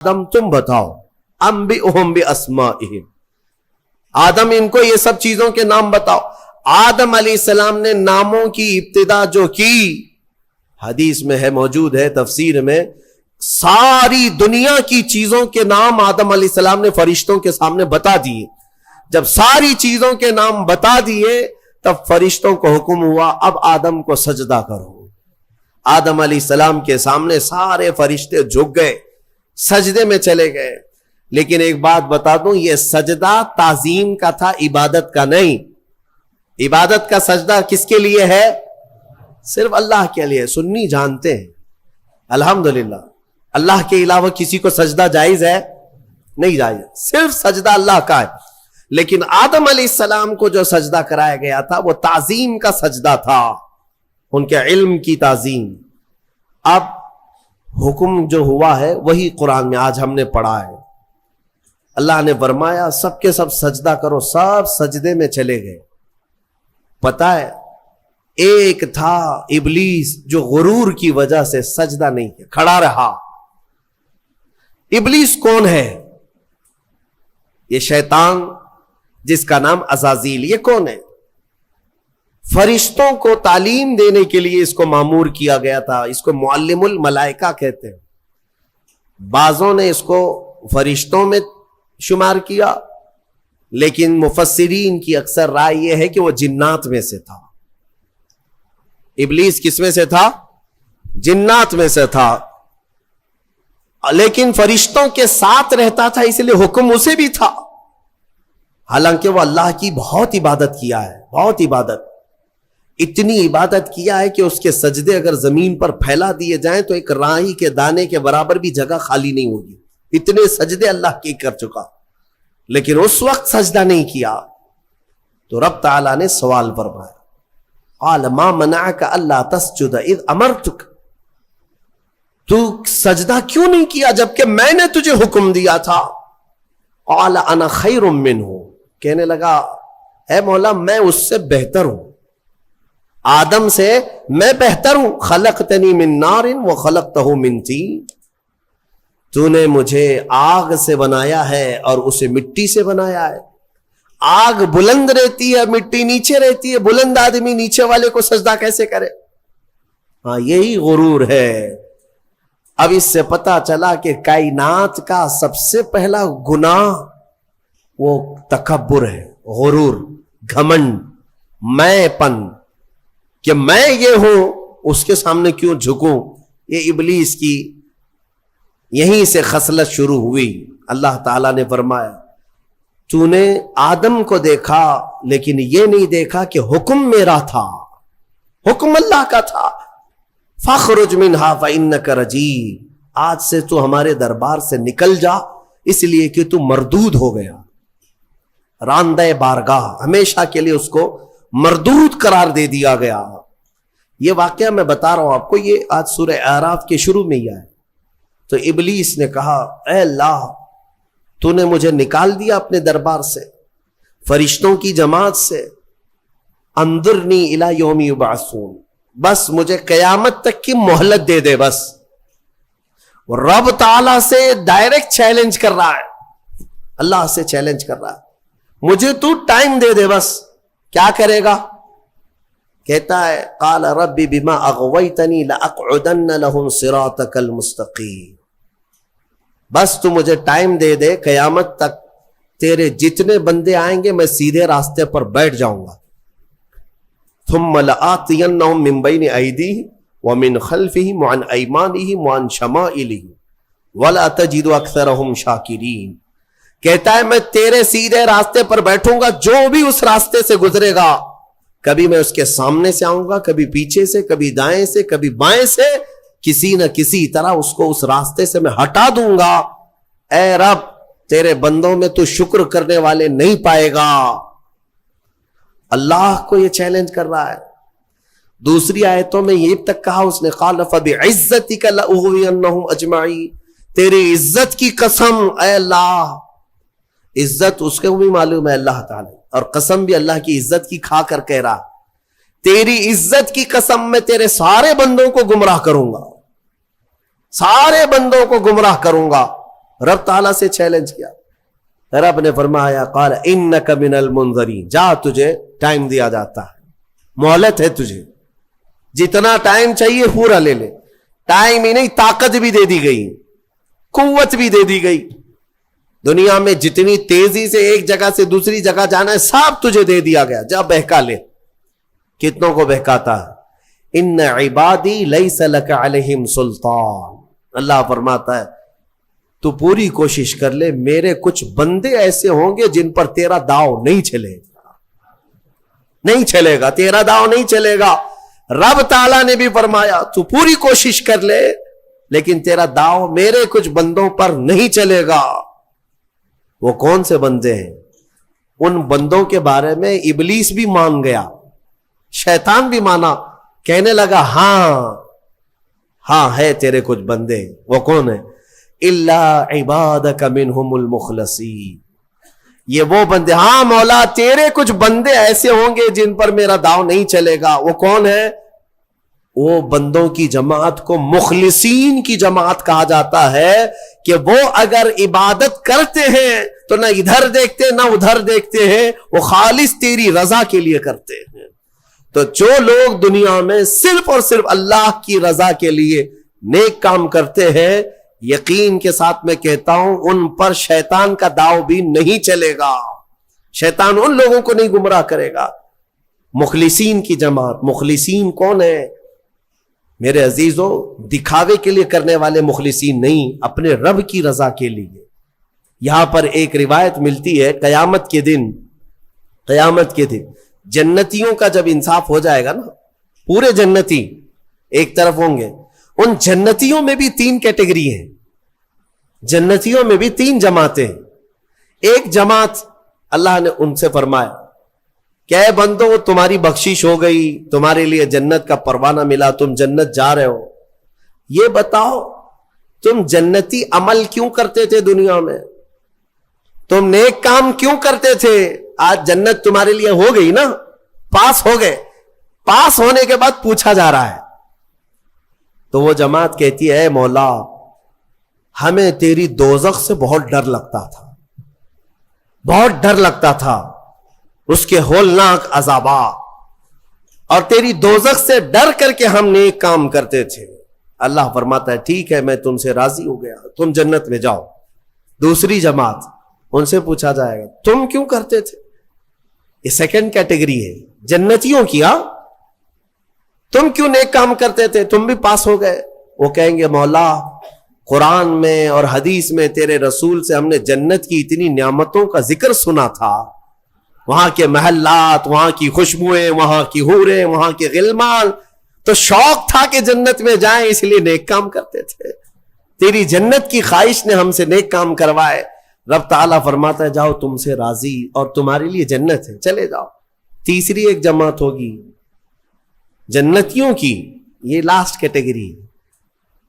آدم تم بتاؤ انبئہم باسمائہم، آدم ان کو یہ سب چیزوں کے نام بتاؤ۔ آدم علیہ السلام نے ناموں کی ابتدا جو کی، حدیث میں ہے، موجود ہے تفسیر میں، ساری دنیا کی چیزوں کے نام آدم علیہ السلام نے فرشتوں کے سامنے بتا دیے۔ جب ساری چیزوں کے نام بتا دیے تب فرشتوں کو حکم ہوا اب آدم کو سجدہ کرو۔ آدم علیہ السلام کے سامنے سارے فرشتے جھک گئے، سجدے میں چلے گئے۔ لیکن ایک بات بتا دوں، یہ سجدہ تعظیم کا تھا، عبادت کا نہیں۔ عبادت کا سجدہ کس کے لیے ہے؟ صرف اللہ کے لیے۔ سنی جانتے ہیں الحمدللہ اللہ کے علاوہ کسی کو سجدہ جائز ہے؟ نہیں جائز، صرف سجدہ اللہ کا ہے۔ لیکن آدم علیہ السلام کو جو سجدہ کرایا گیا تھا وہ تعظیم کا سجدہ تھا، ان کے علم کی تعظیم۔ اب حکم جو ہوا ہے وہی قرآن میں آج ہم نے پڑھا ہے۔ اللہ نے فرمایا سب کے سب سجدہ کرو، سب سجدے میں چلے گئے۔ پتہ ہے ایک تھا ابلیس جو غرور کی وجہ سے سجدہ نہیں کیا، کھڑا رہا۔ ابلیس کون ہے؟ یہ شیطان جس کا نام عزازیل، یہ کون ہے؟ فرشتوں کو تعلیم دینے کے لیے اس کو مامور کیا گیا تھا، اس کو معلم الملائکہ کہتے ہیں۔ بعضوں نے اس کو فرشتوں میں شمار کیا، لیکن مفسرین کی اکثر رائے یہ ہے کہ وہ جنات میں سے تھا۔ ابلیس کس میں سے تھا؟ جنات میں سے تھا، لیکن فرشتوں کے ساتھ رہتا تھا، اس لیے حکم اسے بھی تھا۔ حالانکہ وہ اللہ کی بہت عبادت کیا ہے، بہت عبادت، اتنی عبادت کیا ہے کہ اس کے سجدے اگر زمین پر پھیلا دیے جائیں تو ایک رائی کے دانے کے برابر بھی جگہ خالی نہیں ہوگی، اتنے سجدے اللہ کی کر چکا۔ لیکن اس وقت سجدہ نہیں کیا تو رب تعالیٰ نے سوال فرمایا، قال ما منعک الا تسجد اذ امرتک، تو سجدہ کیوں نہیں کیا جبکہ میں نے تجھے حکم دیا تھا؟ قال انا خیر منہ، کہنے لگا اے مولا میں اس سے بہتر ہوں، آدم سے میں بہتر ہوں۔ خلقتنی من نار وخلقتہ من طین، تو نے مجھے آگ سے بنایا ہے اور اسے مٹی سے بنایا ہے۔ آگ بلند رہتی ہے، مٹی نیچے رہتی ہے، بلند آدمی نیچے والے کو سجدہ کیسے کرے؟ ہاں یہی غرور ہے۔ اب اس سے پتا چلا کہ کائنات کا سب سے پہلا گناہ وہ تکبر ہے، غرور، گھمنڈ، میں پن، کہ میں یہ ہوں اس کے سامنے کیوں جھکوں۔ یہ ابلیس کی یہیں سے خصلت شروع ہوئی۔ اللہ تعالیٰ نے فرمایا تو نے آدم کو دیکھا لیکن یہ نہیں دیکھا کہ حکم میرا تھا، حکم اللہ کا تھا۔ فاخرج منہا فإنک رجیم، آج سے تو ہمارے دربار سے نکل جا اس لیے کہ تو مردود ہو گیا، راندہ بارگاہ، ہمیشہ کے لیے اس کو مردود قرار دے دیا گیا۔ یہ واقعہ میں بتا رہا ہوں آپ کو، یہ آج سورہ اعراف کے شروع میں ہی ہے۔ تو ابلیس نے کہا اے اللہ تو نے مجھے نکال دیا اپنے دربار سے، فرشتوں کی جماعت سے، انظرنی الی یوم یبعثون، بس مجھے قیامت تک کی مہلت دے دے بس۔ رب تعالیٰ سے ڈائریکٹ چیلنج کر رہا ہے، اللہ سے چیلنج کر رہا ہے، مجھے تو ٹائم دے دے بس۔ کیا کرے گا؟ کہتا ہے قال رب بما اغویتنی لاقعدن لهم صراطک المستقیم، بس تو مجھے ٹائم دے دے، قیامت تک تیرے جتنے بندے آئیں گے میں سیدھے راستے پر بیٹھ جاؤں گا۔ ثم لآتینہم من بین ایدیہم ومن خلفہم وعن ایمانہم وعن شمائلہم ولا تجد اکثرہم شاکرین۔ کہتا ہے میں تیرے سیدھے راستے پر بیٹھوں گا، جو بھی اس راستے سے گزرے گا، کبھی میں اس کے سامنے سے آؤں گا، کبھی پیچھے سے، کبھی دائیں سے، کبھی بائیں سے، کسی نہ کسی طرح اس کو اس راستے سے میں ہٹا دوں گا۔ اے رب تیرے بندوں میں تو شکر کرنے والے نہیں پائے گا۔ اللہ کو یہ چیلنج کر رہا ہے۔ دوسری آیتوں میں یہ تک کہا اس نے قال فبعزتک لاغوینہم اجمعین، تیری عزت کی قسم اے اللہ، عزت اس کو بھی معلوم ہے اللہ تعالی، اور قسم بھی اللہ کی عزت کی کھا کر کہہ رہا، تیری عزت کی قسم میں تیرے سارے بندوں کو گمراہ کروں گا، سارے بندوں کو گمراہ کروں گا۔ رب تعالیٰ سے چیلنج کیا. رب نے فرمایا قال انک من المنظرین، جا تجھے ٹائم دیا جاتا ہے، مہلت ہے تجھے، جتنا ٹائم چاہیے پورا لے لے. ٹائم ہی نہیں، طاقت بھی دے دی گئی، قوت بھی دے دی گئی. دنیا میں جتنی تیزی سے ایک جگہ سے دوسری جگہ جانا ہے سب تجھے دے دیا گیا، جا بہکا لے. کتنوں کو بہکاتا ہے. ان عبادی لیس لک علیہم سلطان، اللہ فرماتا ہے تو پوری کوشش کر لے، میرے کچھ بندے ایسے ہوں گے جن پر تیرا داؤ نہیں چلے گا، نہیں چلے گا، تیرا داؤ نہیں چلے گا. رب تعالیٰ نے بھی فرمایا تو پوری کوشش کر لے لیکن تیرا داؤ میرے کچھ بندوں پر نہیں چلے گا. وہ کون سے بندے ہیں؟ ان بندوں کے بارے میں ابلیس بھی مان گیا، شیطان بھی مانا، کہنے لگا ہاں ہے تیرے کچھ بندے. وہ کون ہے؟ الا عبادک منہم المخلصین، یہ وہ بندے، ہاں مولا تیرے کچھ بندے ایسے ہوں گے جن پر میرا داؤ نہیں چلے گا. وہ کون ہے؟ وہ بندوں کی جماعت کو مخلصین کی جماعت کہا جاتا ہے کہ وہ اگر عبادت کرتے ہیں تو نہ ادھر دیکھتے نہ ادھر دیکھتے ہیں، وہ خالص تیری رضا کے لیے کرتے ہیں. تو جو لوگ دنیا میں صرف اور صرف اللہ کی رضا کے لیے نیک کام کرتے ہیں، یقین کے ساتھ میں کہتا ہوں ان پر شیطان کا داؤ بھی نہیں چلے گا. شیطان ان لوگوں کو نہیں گمراہ کرے گا. مخلصین کی جماعت. مخلصین کون ہے میرے عزیزو؟ دکھاوے کے لیے کرنے والے مخلصین نہیں، اپنے رب کی رضا کے لیے. یہاں پر ایک روایت ملتی ہے قیامت کے دن جنتیوں کا جب انصاف ہو جائے گا نا، پورے جنتی ایک طرف ہوں گے، ان جنتیوں میں بھی 3 کیٹیگری ہیں، جنتیوں میں بھی 3 جماعتیں. ایک جماعت اللہ نے ان سے فرمایا کہ اے بندو تمہاری بخشش ہو گئی، تمہارے لیے جنت کا پروانہ ملا، تم جنت جا رہے ہو. یہ بتاؤ تم جنتی عمل کیوں کرتے تھے دنیا میں؟ تم نیک کام کیوں کرتے تھے؟ آج جنت تمہارے لیے ہو گئی نا، پاس ہو گئے. پاس ہونے کے بعد پوچھا جا رہا ہے تو وہ جماعت کہتی ہے اے مولا ہمیں تیری دوزخ سے بہت ڈر لگتا تھا، بہت ڈر لگتا تھا، اس کے ہولناک عذابات، اور تیری دوزخ سے ڈر کر کے ہم نیک کام کرتے تھے. اللہ فرماتا ہے ٹھیک ہے میں تم سے راضی ہو گیا، تم جنت میں جاؤ. دوسری جماعت، ان سے پوچھا جائے گا تم کیوں کرتے تھے؟ یہ سیکنڈ کیٹیگری ہے جنتیوں کی. تم کیوں نیک کام کرتے تھے؟ تم بھی پاس ہو گئے. وہ کہیں گے مولا قرآن میں اور حدیث میں تیرے رسول سے ہم نے جنت کی اتنی نعمتوں کا ذکر سنا تھا، وہاں کے محلات، وہاں کی خوشبوئیں، وہاں کی حوریں، وہاں کے غلمان، تو شوق تھا کہ جنت میں جائیں، اس لیے نیک کام کرتے تھے. تیری جنت کی خواہش نے ہم سے نیک کام کروائے. رب تعالیٰ فرماتا ہے جاؤ تم سے راضی اور تمہارے لیے جنت ہے، چلے جاؤ. تیسری ایک جماعت ہوگی جنتیوں کی، یہ لاسٹ کیٹیگری.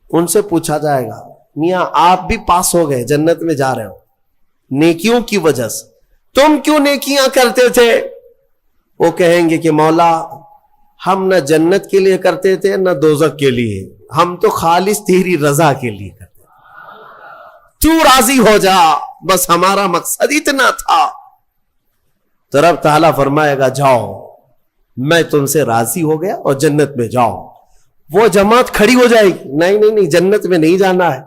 ان سے پوچھا جائے گا میاں آپ بھی پاس ہو گئے، جنت میں جا رہے ہو نیکیوں کی وجہ سے، تم کیوں نیکیاں کرتے تھے؟ وہ کہیں گے کہ مولا ہم نہ جنت کے لیے کرتے تھے نہ دوزخ کے لیے، ہم تو خالص تیری رضا کے لیے کرتے تھے، تو راضی ہو جا، بس ہمارا مقصد اتنا تھا. تو رب تعالیٰ فرمائے گا جاؤ میں تم سے راضی ہو گیا اور جنت میں جاؤ. وہ جماعت کھڑی ہو جائے گی نہیں جنت میں نہیں جانا ہے.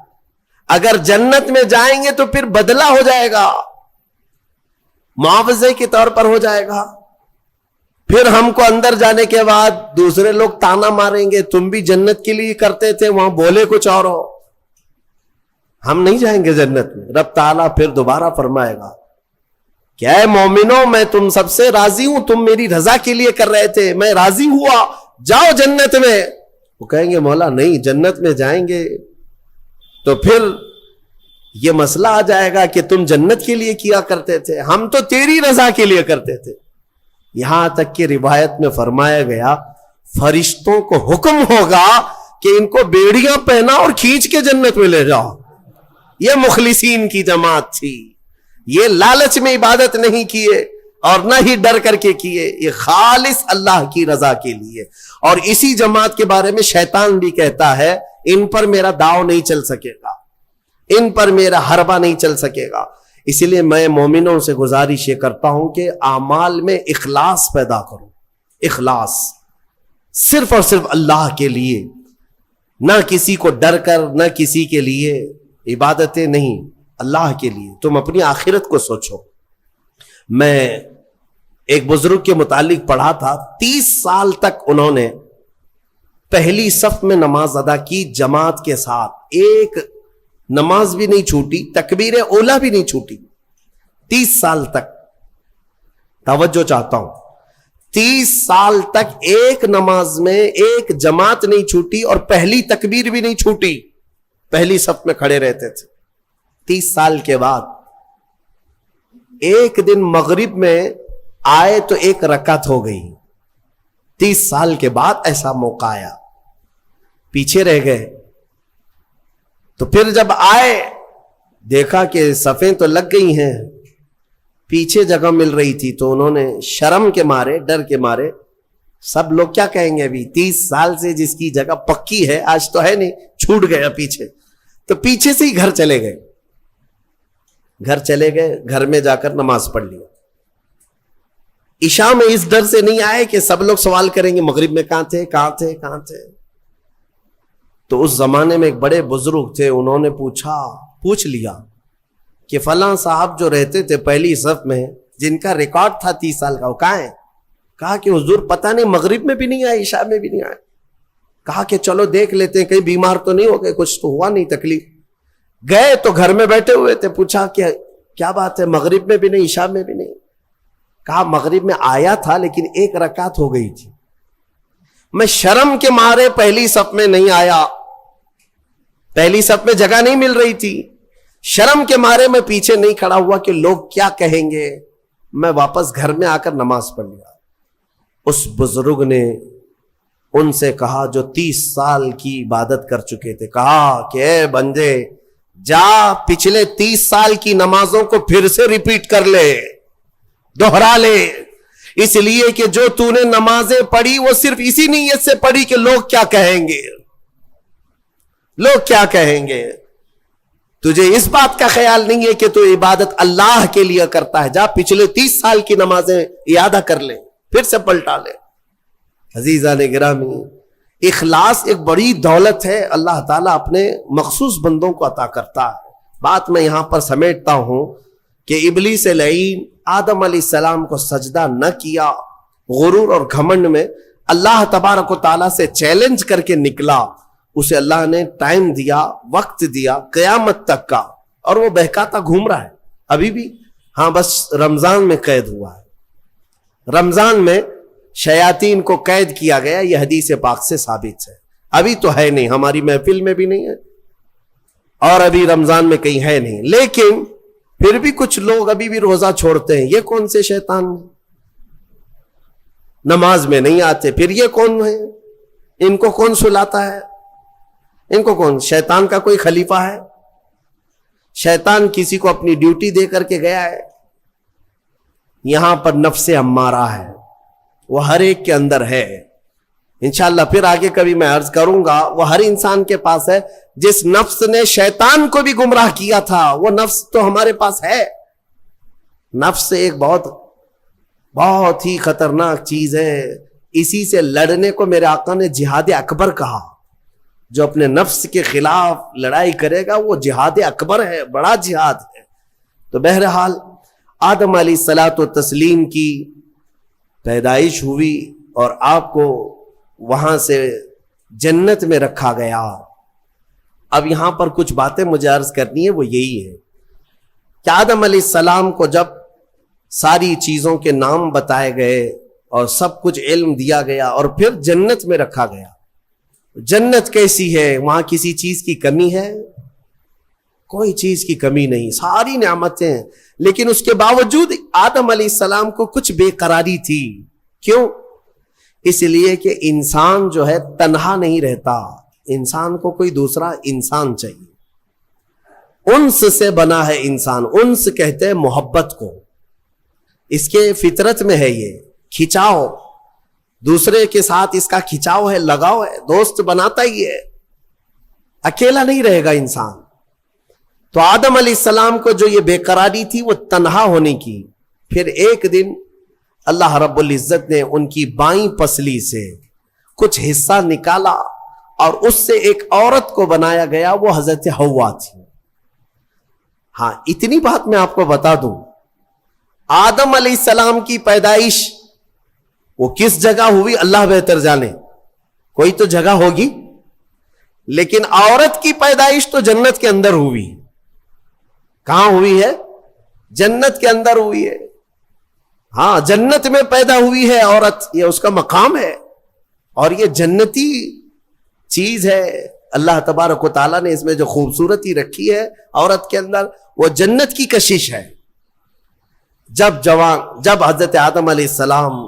اگر جنت میں جائیں گے تو پھر بدلہ ہو جائے گا، معاوضے کے طور پر ہو جائے گا. پھر ہم کو اندر جانے کے بعد دوسرے لوگ تانا ماریں گے تم بھی جنت کے لیے کرتے تھے، وہاں بولے کچھ اور ہو، ہم نہیں جائیں گے جنت میں. رب تعالیٰ پھر دوبارہ فرمائے گا کہ اے مومنوں میں تم سب سے راضی ہوں، تم میری رضا کے لیے کر رہے تھے، میں راضی ہوا، جاؤ جنت میں. وہ کہیں گے مولا نہیں، جنت میں جائیں گے تو پھر یہ مسئلہ آ جائے گا کہ تم جنت کے لیے کیا کرتے تھے، ہم تو تیری رضا کے لیے کرتے تھے. یہاں تک کہ روایت میں فرمایا گیا فرشتوں کو حکم ہوگا کہ ان کو بیڑیاں پہنا اور کھینچ کے جنت میں لے جاؤ. یہ مخلصین کی جماعت تھی، یہ لالچ میں عبادت نہیں کیے اور نہ ہی ڈر کر کے کیے، یہ خالص اللہ کی رضا کے لیے. اور اسی جماعت کے بارے میں شیطان بھی کہتا ہے ان پر میرا داؤ نہیں چل سکے گا، ان پر میرا حربہ نہیں چل سکے گا. اسی لیے میں مومنوں سے گزارش یہ کرتا ہوں کہ اعمال میں اخلاص پیدا کرو. اخلاص صرف اور صرف اللہ کے لیے، نہ کسی کو ڈر کر، نہ کسی کے لیے. عبادتیں نہیں، اللہ کے لیے. تم اپنی آخرت کو سوچو. میں ایک بزرگ کے متعلق پڑھا تھا، 30 سال تک انہوں نے پہلی صف میں نماز ادا کی جماعت کے ساتھ، ایک نماز بھی نہیں چھوٹی، تکبیر اولا بھی نہیں چھوٹی. 30 سال تک. توجہ چاہتا ہوں، 30 سال تک ایک نماز میں ایک جماعت نہیں چھوٹی اور پہلی تکبیر بھی نہیں چھوٹی. پہلی صف میں کھڑے رہتے تھے. 30 سال کے بعد ایک دن مغرب میں آئے تو ایک رکعت ہو گئی. 30 سال کے بعد ایسا موقع آیا، پیچھے رہ گئے. تو پھر جب آئے دیکھا کہ صفیں تو لگ گئی ہیں، پیچھے جگہ مل رہی تھی. تو انہوں نے شرم کے مارے، ڈر کے مارے، سب لوگ کیا کہیں گے، ابھی 30 سال سے جس کی جگہ پکی ہے آج تو ہے نہیں، چھوٹ گیا پیچھے. تو پیچھے سے ہی گھر چلے گئے. گھر چلے گئے، گھر میں جا کر نماز پڑھ لی. عشاء میں اس ڈر سے نہیں آئے کہ سب لوگ سوال کریں گے مغرب میں کہاں تھے کہاں تھے کہاں تھے. تو اس زمانے میں ایک بڑے بزرگ تھے، انہوں نے پوچھ لیا کہ فلاں صاحب جو رہتے تھے پہلی صف میں، جن کا ریکارڈ تھا 30 سال کا، وہ کہاں ہے؟ کہا کہ حضور پتہ نہیں، مغرب میں بھی نہیں آئے، عشاء میں بھی نہیں آئے. کہا کہ چلو دیکھ لیتے ہیں، کہیں بیمار تو نہیں ہو گئے، کچھ تو ہوا نہیں تکلیف. گئے تو گھر میں بیٹھے ہوئے تھے. پوچھا کہ کیا بات ہے، مغرب میں بھی نہیں، عشاء میں بھی نہیں. کہا مغرب میں آیا تھا لیکن ایک رکعت ہو گئی تھی، میں شرم کے مارے پہلی صف میں نہیں آیا. پہلی صف میں جگہ نہیں مل رہی تھی، شرم کے مارے میں پیچھے نہیں کھڑا ہوا کہ لوگ کیا کہیں گے. میں واپس گھر میں آ کر نماز پڑھ لیا. اس بزرگ نے ان سے کہا جو 30 سال کی عبادت کر چکے تھے، کہا کہ اے بندے، جا پچھلے 30 سال کی نمازوں کو پھر سے ریپیٹ کر لے، دوہرا لے. اس لیے کہ جو تو نے نمازیں پڑھی وہ صرف اسی نیت سے پڑھی کہ لوگ کیا کہیں گے، لوگ کیا کہیں گے. تجھے اس بات کا خیال نہیں ہے کہ تو عبادت اللہ کے لیے کرتا ہے. جا پچھلے 30 سال کی نمازیں اعادہ کر لے، پھر سے پلٹا لے. عزیزان گرامی، اخلاص ایک بڑی دولت ہے، اللہ تعالیٰ اپنے مخصوص بندوں کو عطا کرتا ہے. بات میں یہاں پر سمیٹتا ہوں کہ ابلیس لعین آدم علیہ السلام کو سجدہ نہ کیا، غرور اور گھمنڈ میں اللہ تبارک و تعالیٰ سے چیلنج کر کے نکلا. اسے اللہ نے ٹائم دیا، وقت دیا قیامت تک کا، اور وہ بہکاتا گھوم رہا ہے ابھی بھی. ہاں بس رمضان میں قید ہوا ہے، رمضان میں شیاطین کو قید کیا گیا، یہ حدیث پاک سے ثابت ہے. ابھی تو ہے نہیں، ہماری محفل میں بھی نہیں ہے اور ابھی رمضان میں کہیں ہے نہیں. لیکن پھر بھی کچھ لوگ ابھی بھی روزہ چھوڑتے ہیں. یہ کون سے شیطان ہیں؟ نماز میں نہیں آتے، پھر یہ کون ہے؟ ان کو کون سلاتا ہے؟ ان کو کون؟ شیطان کا کوئی خلیفہ ہے؟ شیطان کسی کو اپنی ڈیوٹی دے کر کے گیا ہے؟ یہاں پر نفس امارہ ہے، وہ ہر ایک کے اندر ہے. انشاءاللہ پھر آگے کبھی میں عرض کروں گا، وہ ہر انسان کے پاس ہے. جس نفس نے شیطان کو بھی گمراہ کیا تھا وہ نفس تو ہمارے پاس ہے. نفس ایک بہت ہی خطرناک چیز ہے. اسی سے لڑنے کو میرے آقا نے جہاد اکبر کہا. جو اپنے نفس کے خلاف لڑائی کرے گا وہ جہاد اکبر ہے، بڑا جہاد ہے. تو بہرحال آدم علیہ الصلاۃ والتسلیم کی پیدائش ہوئی اور آپ کو وہاں سے جنت میں رکھا گیا. اب یہاں پر کچھ باتیں مجھے عرض کرنی ہے، وہ یہی ہے کہ آدم علیہ السلام کو جب ساری چیزوں کے نام بتائے گئے اور سب کچھ علم دیا گیا اور پھر جنت میں رکھا گیا. جنت کیسی ہے؟ وہاں کسی چیز کی کمی ہے؟ کوئی چیز کی کمی نہیں، ساری نعمتیں ہیں. لیکن اس کے باوجود آدم علیہ السلام کو کچھ بے قراری تھی. کیوں؟ اس لیے کہ انسان جو ہے تنہا نہیں رہتا، انسان کو کوئی دوسرا انسان چاہیے. انس سے بنا ہے انسان. انس کہتے ہیں محبت کو، اس کے فطرت میں ہے یہ کھچاؤ، دوسرے کے ساتھ اس کا کھچاؤ ہے، لگاؤ ہے، دوست بناتا ہی ہے، اکیلا نہیں رہے گا انسان. تو آدم علیہ السلام کو جو یہ بے قراری تھی وہ تنہا ہونے کی، پھر ایک دن اللہ رب العزت نے ان کی بائیں پسلی سے کچھ حصہ نکالا اور اس سے ایک عورت کو بنایا گیا، وہ حضرت حوا تھی۔ ہاں، اتنی بات میں آپ کو بتا دوں، آدم علیہ السلام کی پیدائش وہ کس جگہ ہوئی اللہ بہتر جانے، کوئی تو جگہ ہوگی، لیکن عورت کی پیدائش تو جنت کے اندر ہوئی۔ کہاں ہوئی ہے؟ جنت کے اندر ہوئی ہے۔ ہاں، جنت میں پیدا ہوئی ہے عورت، یہ اس کا مقام ہے، اور یہ جنتی چیز ہے۔ اللہ تبارک و تعالیٰ نے اس میں جو خوبصورتی رکھی ہے عورت کے اندر، وہ جنت کی کشش ہے۔ جب حضرت آدم علیہ السلام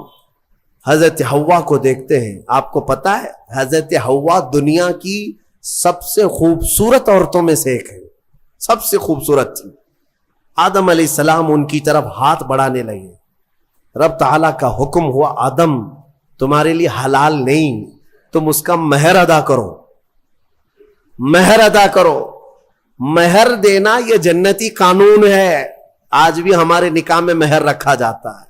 حضرت حوا کو دیکھتے ہیں، آپ کو پتا ہے حضرت حوا دنیا کی سب سے خوبصورت عورتوں میں سے ایک ہے، سب سے خوبصورت تھی۔ آدم علیہ السلام ان کی طرف ہاتھ بڑھانے لگے، رب تعالیٰ کا حکم ہوا، آدم تمہارے لیے حلال نہیں، تم اس کا مہر ادا کرو، مہر ادا کرو۔ مہر دینا یہ جنتی قانون ہے، آج بھی ہمارے نکاح میں مہر رکھا جاتا ہے۔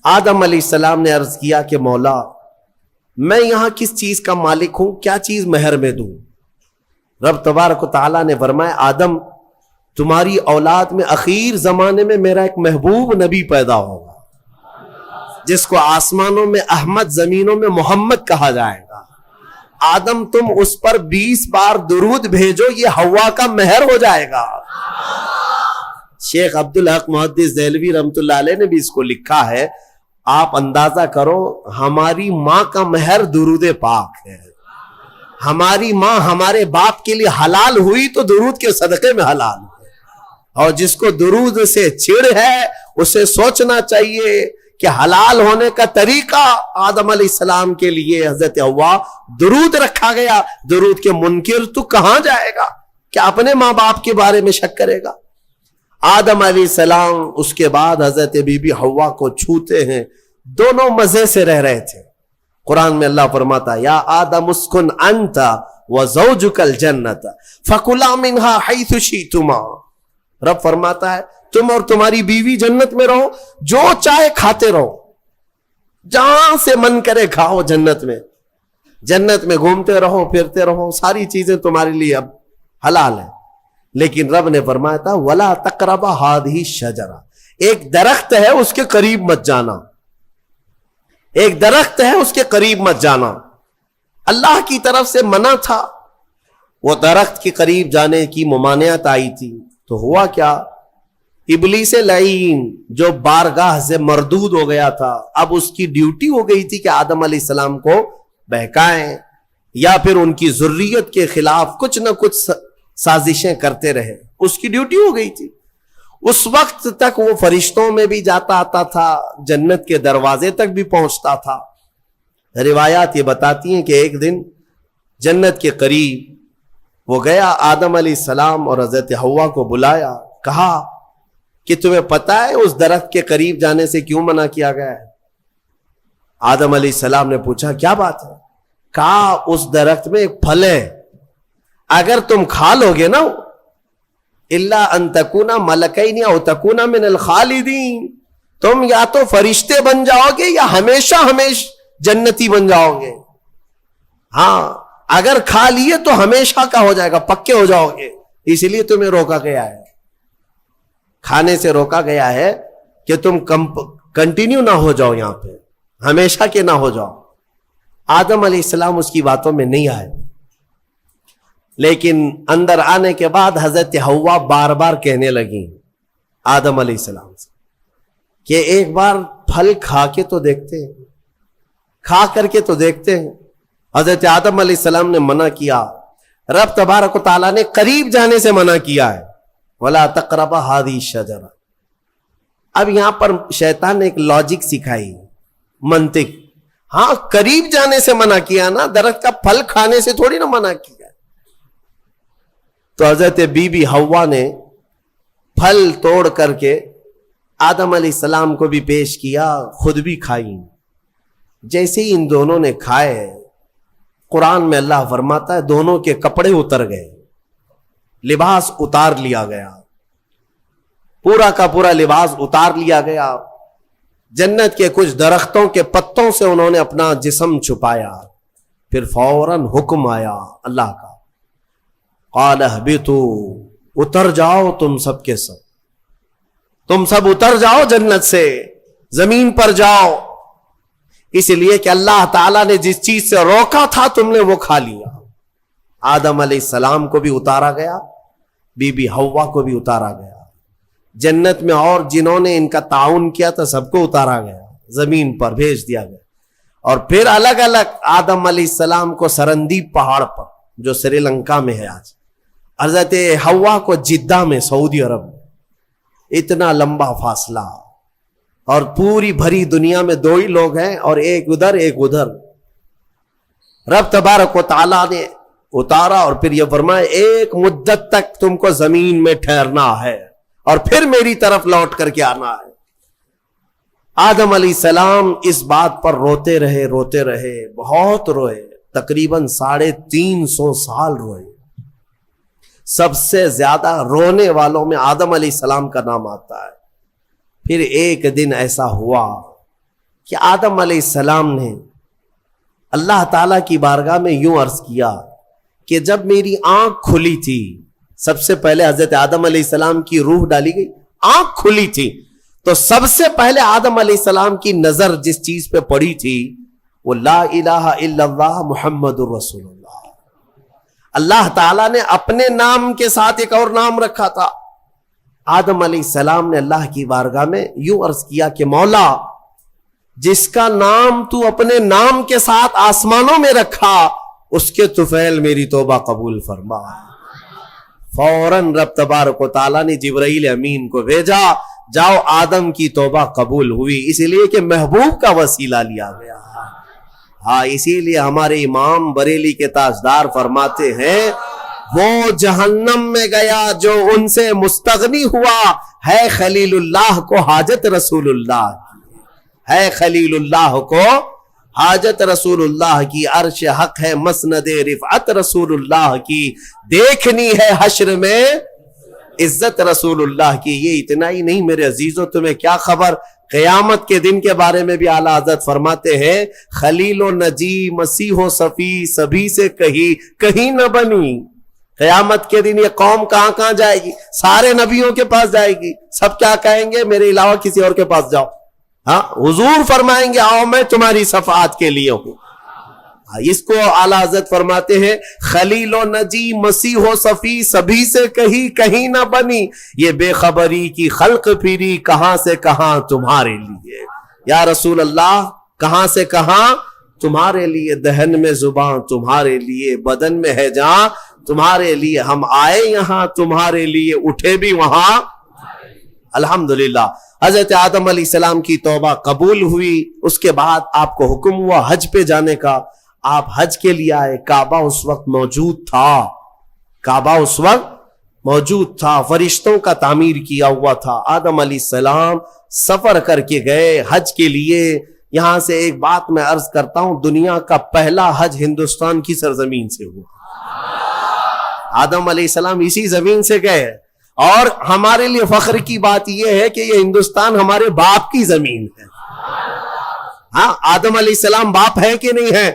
آدم علیہ السلام نے عرض کیا کہ مولا، میں یہاں کس چیز کا مالک ہوں، کیا چیز مہر میں دوں؟ رب تبارک و تعالیٰ نے فرمایا، آدم تمہاری اولاد میں اخیر زمانے میں میرا ایک محبوب نبی پیدا ہوگا، جس کو آسمانوں میں احمد، زمینوں میں محمد کہا جائے گا۔ آدم تم اس پر 20 بار درود بھیجو، یہ حوا کا مہر ہو جائے گا۔ شیخ عبدالحق محدث دہلوی رحمت اللہ علیہ نے بھی اس کو لکھا ہے، آپ اندازہ کرو ہماری ماں کا مہر درود پاک ہے۔ ہماری ماں ہمارے باپ کے لیے حلال ہوئی تو درود کے صدقے میں حلال ہے، اور جس کو درود سے چھڑ ہے اسے سوچنا چاہیے کہ حلال ہونے کا طریقہ آدم علیہ السلام کے لیے حضرت حوا درود رکھا گیا۔ درود کے منکر تو کہاں جائے گا، کیا اپنے ماں باپ کے بارے میں شک کرے گا؟ آدم علیہ السلام اس کے بعد حضرت بی بی حوا کو چھوتے ہیں، دونوں مزے سے رہ رہے تھے۔ قرآن میں اللہ فرماتا ہے، یا آدم اسکن انت وزوجک الجنت فکلا منہا حیث شئتما۔ رب فرماتا ہے تم اور تمہاری بیوی جنت میں رہو، جو چاہے کھاتے رہو، جہاں سے من کرے کھاؤ، جنت میں گھومتے رہو، پھرتے رہو، ساری چیزیں تمہارے لیے اب حلال ہیں۔ لیکن رب نے فرمایا تھا وَلَا تَقْرَبَ هَذِهِ الشَّجَرَةَ، ایک درخت ہے اس کے قریب مت جانا، ایک درخت ہے اس کے قریب مت جانا۔ اللہ کی طرف سے منع تھا، وہ درخت کے قریب جانے کی ممانعت آئی تھی، تو ہوا کیا؟ ابلیس لعین جو بارگاہ سے مردود ہو گیا تھا، اب اس کی ڈیوٹی ہو گئی تھی کہ آدم علیہ السلام کو بہکائیں یا پھر ان کی ذریت کے خلاف کچھ نہ کچھ سازشیں کرتے رہے، اس کی ڈیوٹی ہو گئی تھی۔ اس وقت تک وہ فرشتوں میں بھی جاتا آتا تھا، جنت کے دروازے تک بھی پہنچتا تھا۔ روایات یہ بتاتی ہیں کہ ایک دن جنت کے قریب وہ گیا، آدم علیہ السلام اور حضرت حوا کو بلایا، کہا کہ تمہیں پتہ ہے اس درخت کے قریب جانے سے کیوں منع کیا گیا ہے؟ آدم علیہ السلام نے پوچھا کیا بات ہے؟ کہا اس درخت میں ایک پھل ہے، اگر تم کھا لو گے نا، الا ان تکونا ملکین او تکونا من الخالدین، تم یا تو فرشتے بن جاؤ گے یا ہمیشہ جنتی بن جاؤ گے۔ ہاں، اگر کھا لیے تو ہمیشہ کا ہو جائے گا، پکے ہو جاؤ گے، اس لیے تمہیں روکا گیا ہے، کھانے سے روکا گیا ہے کہ تم کنٹینیو نہ ہو جاؤ، یہاں پہ ہمیشہ کے نہ ہو جاؤ۔ آدم علیہ السلام اس کی باتوں میں نہیں آئے، لیکن اندر آنے کے بعد حضرت حوا بار بار کہنے لگی آدم علیہ السلام سے کہ ایک بار پھل کھا کے تو دیکھتے ہیں، کھا کر کے تو دیکھتے ہیں۔ حضرت آدم علیہ السلام نے منع کیا، رب تبارک و تعالیٰ نے قریب جانے سے منع کیا ہے، وَلَا تَقْرَبَ هَذِهِ الشَّجَرَةَ۔ اب یہاں پر شیطان نے ایک لاجک سکھائی، منطق، ہاں قریب جانے سے منع کیا نا، درخت کا پھل کھانے سے تھوڑی نہ منع کیا۔ تو حضرت بی بی حوا نے پھل توڑ کر کے آدم علیہ السلام کو بھی پیش کیا، خود بھی کھائیں۔ جیسے ہی ان دونوں نے کھائے، قرآن میں اللہ فرماتا ہے دونوں کے کپڑے اتر گئے، لباس اتار لیا گیا، پورا کا پورا لباس اتار لیا گیا. جنت کے کچھ درختوں کے پتوں سے انہوں نے اپنا جسم چھپایا. پھر فوراً حکم آیا اللہ کا، قال اہبطوا، اتر جاؤ تم سب کے سب، تم سب اتر جاؤ جنت سے، زمین پر جاؤ. اس لیے کہ اللہ تعالیٰ نے جس چیز سے روکا تھا تم نے وہ کھا لیا. آدم علیہ السلام کو بھی اتارا گیا، بی بی حوا کو بھی اتارا گیا. جنت میں اور جنہوں نے ان کا تعاون کیا تھا سب کو اتارا گیا، زمین پر بھیج دیا گیا. اور پھر الگ الگ آدم علیہ السلام کو سرندیپ پہاڑ پر جو سری لنکا میں ہے آج، حضرت حوا کو جدہ میں سعودی عرب میں. اتنا لمبا فاصلہ، اور پوری بھری دنیا میں دو ہی لوگ ہیں، اور ایک ادھر ایک ادھر. رب تبارک و تعالیٰ نے اتارا اور پھر یہ فرمایا ایک مدت تک تم کو زمین میں ٹھہرنا ہے اور پھر میری طرف لوٹ کر کے آنا ہے. آدم علیہ السلام اس بات پر روتے رہے، بہت روئے، تقریباً 350 سال روئے. سب سے زیادہ رونے والوں میں آدم علیہ السلام کا نام آتا ہے. پھر ایک دن ایسا ہوا کہ آدم علیہ السلام نے اللہ تعالیٰ کی بارگاہ میں یوں عرض کیا کہ جب میری آنکھ کھلی تھی، سب سے پہلے حضرت آدم علیہ السلام کی روح ڈالی گئی، آنکھ کھلی تھی تو سب سے پہلے آدم علیہ السلام کی نظر جس چیز پہ پڑی تھی وہ لا الہ الا اللہ محمد الرسول اللہ. اللہ تعالیٰ نے اپنے نام کے ساتھ ایک اور نام رکھا تھا. آدم علیہ السلام نے اللہ کی بارگاہ میں یوں عرض کیا کہ مولا، جس کا نام تو اپنے نام کے ساتھ آسمانوں میں رکھا اس کے طفیل میری توبہ قبول فرما. فوراً رب تبارک و تعالیٰ نے جبرائیل امین کو بھیجا، جاؤ آدم کی توبہ قبول ہوئی، اسی لیے کہ محبوب کا وسیلہ لیا گیا. ہاں، اسی لیے ہمارے امام بریلی کے تاجدار فرماتے ہیں وہ جہنم میں گیا جو ان سے مستغنی ہوا، ہے خلیل اللہ کو حاجت رسول اللہ کی، ہے خلیل اللہ کو حاجت رسول اللہ کی، عرش حق ہے مسند رفعت رسول اللہ کی، دیکھنی ہے حشر میں عزت رسول اللہ کی. یہ اتنا ہی نہیں میرے عزیزوں، تمہیں کیا خبر، قیامت کے دن کے بارے میں بھی اعلیٰ حضرت فرماتے ہیں خلیل و نجی مسیح و صفی سبھی سے کہیں نہ بنی. قیامت کے دن یہ قوم کہاں کہاں جائے گی؟ سارے نبیوں کے پاس جائے گی. سب کیا کہیں گے؟ میرے علاوہ کسی اور کے پاس جاؤ. ہاں، حضور فرمائیں گے آؤ میں تمہاری شفاعت کے لیے ہوں. اس کو اعلیٰ حضرت فرماتے ہیں خلیل و نجی مسیح و صفی سبھی سے کہیں نہ بنی، یہ بے خبری کی خلق پھری کہاں سے کہاں تمہارے لیے. یا رسول اللہ، کہاں سے کہاں تمہارے لیے، دہن میں زباں تمہارے لیے، بدن میں ہے جان تمہارے لیے، ہم آئے یہاں تمہارے لیے، اٹھے بھی وہاں. الحمدللہ حضرت آدم علیہ السلام کی توبہ قبول ہوئی. اس کے بعد آپ کو حکم ہوا حج پہ جانے کا. آپ حج کے لیے آئے. کعبہ اس وقت موجود تھا، فرشتوں کا تعمیر کیا ہوا تھا. آدم علیہ السلام سفر کر کے گئے حج کے لیے. یہاں سے ایک بات میں عرض کرتا ہوں، دنیا کا پہلا حج ہندوستان کی سرزمین سے ہوا. آدم علیہ السلام اسی زمین سے گئے، اور ہمارے لیے فخر کی بات یہ ہے کہ یہ ہندوستان ہمارے باپ کی زمین ہے. ہاں، آدم علیہ السلام باپ ہے کہ نہیں ہے؟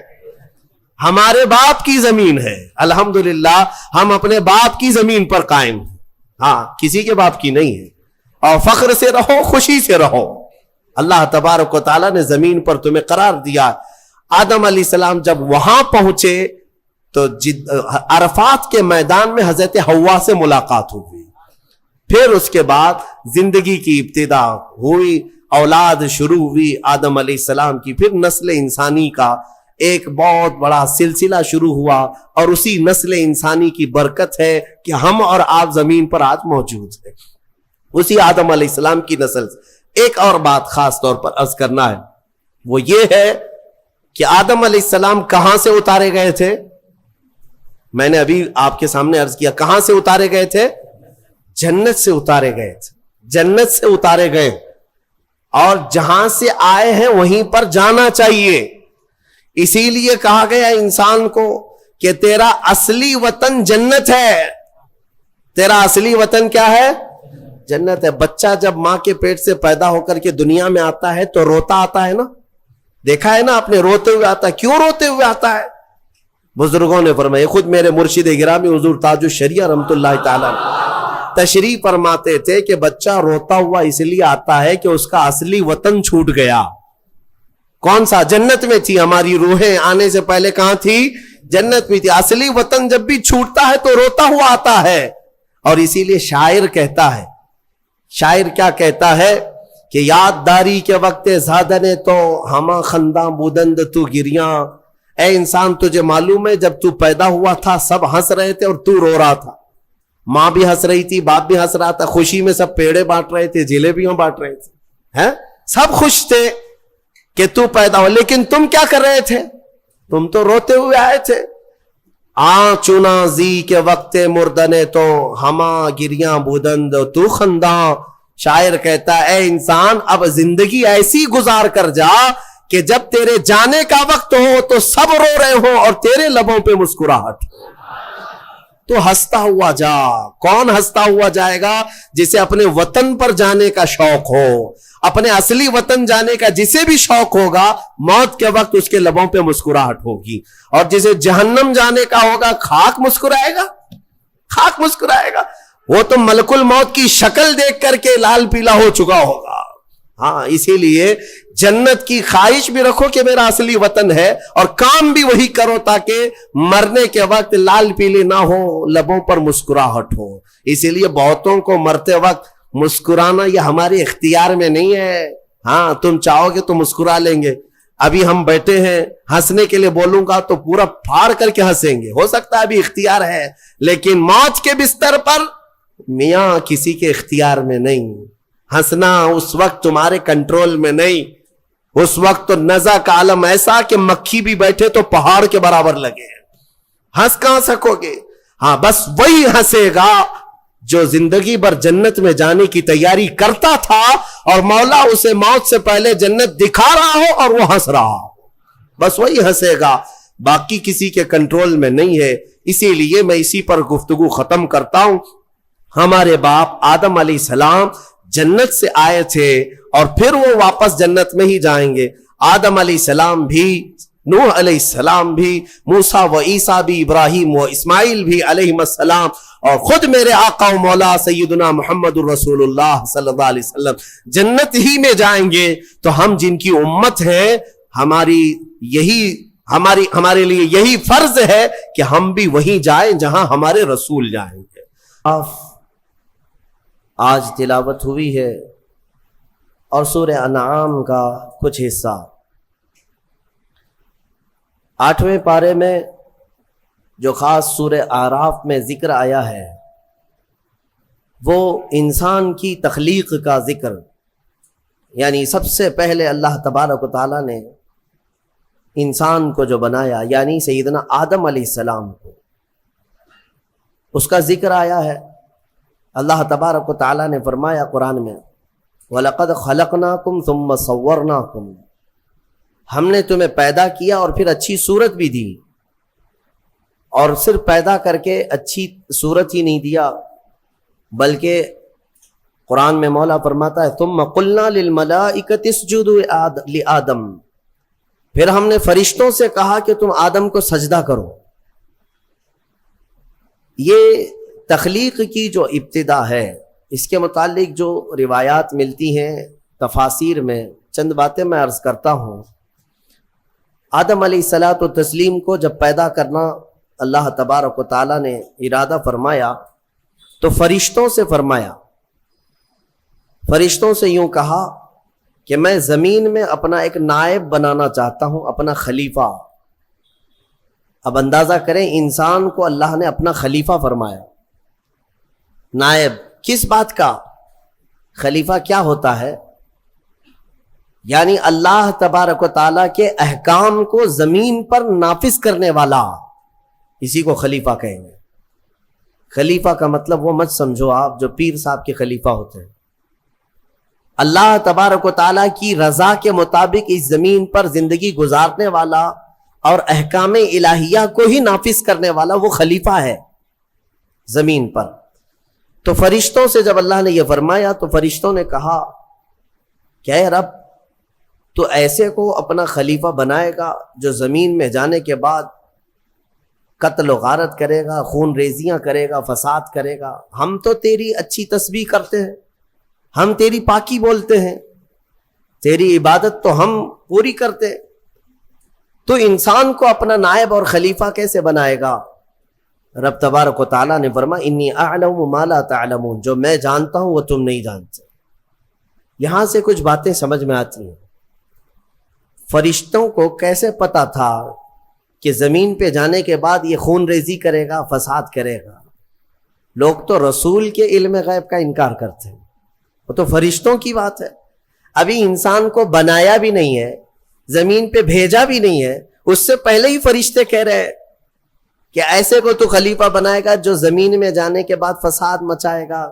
ہمارے باپ کی زمین ہے. الحمدللہ ہم اپنے باپ کی زمین پر قائم ہیں. ہاں، کسی کے باپ کی نہیں ہے. اور فخر سے رہو، خوشی سے رہو. اللہ تبارک و تعالیٰ نے زمین پر تمہیں قرار دیا. آدم علیہ السلام جب وہاں پہنچے تو عرفات کے میدان میں حضرت حوا سے ملاقات ہوئی. پھر اس کے بعد زندگی کی ابتدا ہوئی، اولاد شروع ہوئی آدم علیہ السلام کی. پھر نسل انسانی کا ایک بہت بڑا سلسلہ شروع ہوا، اور اسی نسل انسانی کی برکت ہے کہ ہم اور آپ زمین پر آج موجود ہیں. اسی آدم علیہ السلام کی نسل سے ایک اور بات خاص طور پر عرض کرنا ہے، وہ یہ ہے کہ آدم علیہ السلام کہاں سے اتارے گئے تھے؟ میں نے ابھی آپ کے سامنے عرض کیا، کہاں سے اتارے گئے تھے؟ جنت سے اتارے گئے تھے. جنت سے اتارے گئے، اور جہاں سے آئے ہیں وہیں پر جانا چاہیے. اسی لیے کہا گیا انسان کو کہ تیرا اصلی وطن جنت ہے. تیرا اصلی وطن کیا ہے؟ جنت ہے. بچہ جب ماں کے پیٹ سے پیدا ہو کر کے دنیا میں آتا ہے تو روتا آتا ہے نا, دیکھا ہے نا آپ نے, روتے ہوئے آتا ہے. کیوں روتے ہوئے آتا ہے؟ بزرگوں نے فرمایا, خود میرے مرشد گرامی حضور تاج الشریعہ رحمت اللہ تعالی تشریف فرماتے تھے کہ بچہ روتا ہوا اس لیے آتا ہے کہ اس کا اصلی وطن چھوٹ گیا. کون سا؟ جنت میں تھی. ہماری روحیں آنے سے پہلے کہاں تھی؟ جنت میں تھی. اصلی وطن جب بھی چھوٹتا ہے تو روتا ہوا آتا ہے. اور اسی لیے شاعر کہتا ہے, شاعر کیا کہتا ہے کہ یاد داری کے وقت زادنے تو ہما خنداں بودند تو گریاں. اے انسان تجھے معلوم ہے جب تو پیدا ہوا تھا سب ہنس رہے تھے اور تو رو رہا تھا. ماں بھی ہنس رہی تھی, باپ بھی ہنس رہا تھا, خوشی میں سب پیڑے بانٹ رہے تھے, جلیبیاں بانٹ رہے تھے, سب خوش تھے کہ تو پیدا ہو. لیکن تم کیا کر رہے تھے؟ تم تو روتے ہوئے آئے تھے. چنا زی کے وقت مردنے تو ہما گریاں بودند تو خنداں. شاعر کہتا ہے اے انسان اب زندگی ایسی گزار کر جا کہ جب تیرے جانے کا وقت ہو تو سب رو رہے ہوں اور تیرے لبوں پہ مسکراہٹ. تو ہنستا ہوا جا. کون ہنستا ہوا جائے گا؟ جسے اپنے وطن پر جانے کا شوق ہو, اپنے اصلی وطن جانے کا جسے بھی شوق ہوگا, موت کے وقت اس کے لبوں پہ مسکراہٹ ہوگی. اور جسے جہنم جانے کا ہوگا, خاک مسکرائے گا, خاک مسکرائے گا. وہ تو ملک الموت کی شکل دیکھ کر کے لال پیلا ہو چکا ہوگا. ہاں, اسی لیے جنت کی خواہش بھی رکھو کہ میرا اصلی وطن ہے, اور کام بھی وہی کرو تاکہ مرنے کے وقت لال پیلے نہ ہو, لبوں پر مسکراہٹ ہو. اسی لیے بہتوں کو مرتے وقت مسکرانا یہ ہمارے اختیار میں نہیں ہے. ہاں, تم چاہو گے تو مسکرا لیں گے. ابھی ہم بیٹھے ہیں, ہنسنے کے لیے بولوں گا تو پورا پھاڑ کر کے ہنسیں گے, ہو سکتا ہے ابھی اختیار ہے, لیکن موت کے بستر پر میاں کسی کے اختیار میں نہیں. ہنسنا اس وقت تمہارے کنٹرول میں نہیں. اس وقت تو نزا کا عالم ایسا کہ مکھی بھی بیٹھے تو پہاڑ کے برابر لگے. ہنس کہاں سکو گے؟ ہاں, بس وہی ہنسے گا جو زندگی بھر جنت میں جانے کی تیاری کرتا تھا اور مولا اسے موت سے پہلے جنت دکھا رہا ہو اور وہ ہنس رہا ہو. بس وہی ہنسے گا, باقی کسی کے کنٹرول میں نہیں ہے. اسی لیے میں اسی پر گفتگو ختم کرتا ہوں. ہمارے باپ آدم علیہ السلام جنت سے آئے تھے اور پھر وہ واپس جنت میں ہی جائیں گے. آدم علیہ السلام بھی, نوح علیہ السلام بھی, موسیٰ و عیسیٰ بھی, ابراہیم و اسماعیل بھی علیہ السلام, اور خود میرے آقا و مولا سیدنا محمد الرسول اللہ صلی اللہ علیہ وسلم جنت ہی میں جائیں گے. تو ہم جن کی امت ہیں, ہمارے لیے یہی فرض ہے کہ ہم بھی وہیں جائیں جہاں ہمارے رسول جائیں گے. آج تلاوت ہوئی ہے اور سورہ انعام کا کچھ حصہ. 8ویں پارے میں جو خاص سورہ اعراف میں ذکر آیا ہے وہ انسان کی تخلیق کا ذکر, یعنی سب سے پہلے اللہ تبارک و تعالیٰ نے انسان کو جو بنایا, یعنی سیدنا آدم علیہ السلام کو, اس کا ذکر آیا ہے. اللہ تبارک و تعالیٰ نے فرمایا قرآن میں, وَلَقَدْ خَلَقْنَاكُمْ ثُمَّ صَوَّرْنَاكُمْ, ہم نے تمہیں پیدا کیا اور پھر اچھی صورت بھی دی. اور صرف پیدا کر کے اچھی صورت ہی نہیں دیا, بلکہ قرآن میں مولا فرماتا ہے ثُمَّ قُلْنَا لِلْمَلَائِكَةِ اسْجُدُوا لِآدَمَ, پھر ہم نے فرشتوں سے کہا کہ تم آدم کو سجدہ کرو. یہ تخلیق کی جو ابتدا ہے, اس کے متعلق جو روایات ملتی ہیں تفاسیر میں, چند باتیں میں عرض کرتا ہوں. آدم علیہ الصلوۃ والتسلیم کو جب پیدا کرنا اللہ تبارک و تعالیٰ نے ارادہ فرمایا تو فرشتوں سے فرمایا, فرشتوں سے یوں کہا کہ میں زمین میں اپنا ایک نائب بنانا چاہتا ہوں, اپنا خلیفہ. اب اندازہ کریں, انسان کو اللہ نے اپنا خلیفہ فرمایا. نائب کس بات کا؟ خلیفہ کیا ہوتا ہے؟ یعنی اللہ تبارک و تعالیٰ کے احکام کو زمین پر نافذ کرنے والا, اسی کو خلیفہ کہیں گے. خلیفہ کا مطلب وہ مت سمجھو آپ جو پیر صاحب کے خلیفہ ہوتے ہیں. اللہ تبارک و تعالیٰ کی رضا کے مطابق اس زمین پر زندگی گزارنے والا اور احکام الہیہ کو ہی نافذ کرنے والا وہ خلیفہ ہے زمین پر. تو فرشتوں سے جب اللہ نے یہ فرمایا تو فرشتوں نے کہا کہ اے رب تو ایسے کو اپنا خلیفہ بنائے گا جو زمین میں جانے کے بعد قتل و غارت کرے گا، خون ریزیاں کرے گا، فساد کرے گا؟ ہم تو تیری اچھی تسبیح کرتے ہیں، ہم تیری پاکی بولتے ہیں، تیری عبادت تو ہم پوری کرتے، تو انسان کو اپنا نائب اور خلیفہ کیسے بنائے گا؟ رب تبارک و تعالیٰ نے فرمایا انی اعلم ما لا تعلمون، جو میں جانتا ہوں وہ تم نہیں جانتے۔ یہاں سے کچھ باتیں سمجھ میں آتی ہیں۔ فرشتوں کو کیسے پتا تھا کہ زمین پہ جانے کے بعد یہ خون ریزی کرے گا، فساد کرے گا؟ لوگ تو رسول کے علم غیب کا انکار کرتے ہیں، وہ تو فرشتوں کی بات ہے۔ ابھی انسان کو بنایا بھی نہیں ہے، زمین پہ بھیجا بھی نہیں ہے، اس سے پہلے ہی فرشتے کہہ رہے ہیں کہ ایسے کو تو خلیفہ بنائے گا جو زمین میں جانے کے بعد فساد مچائے گا،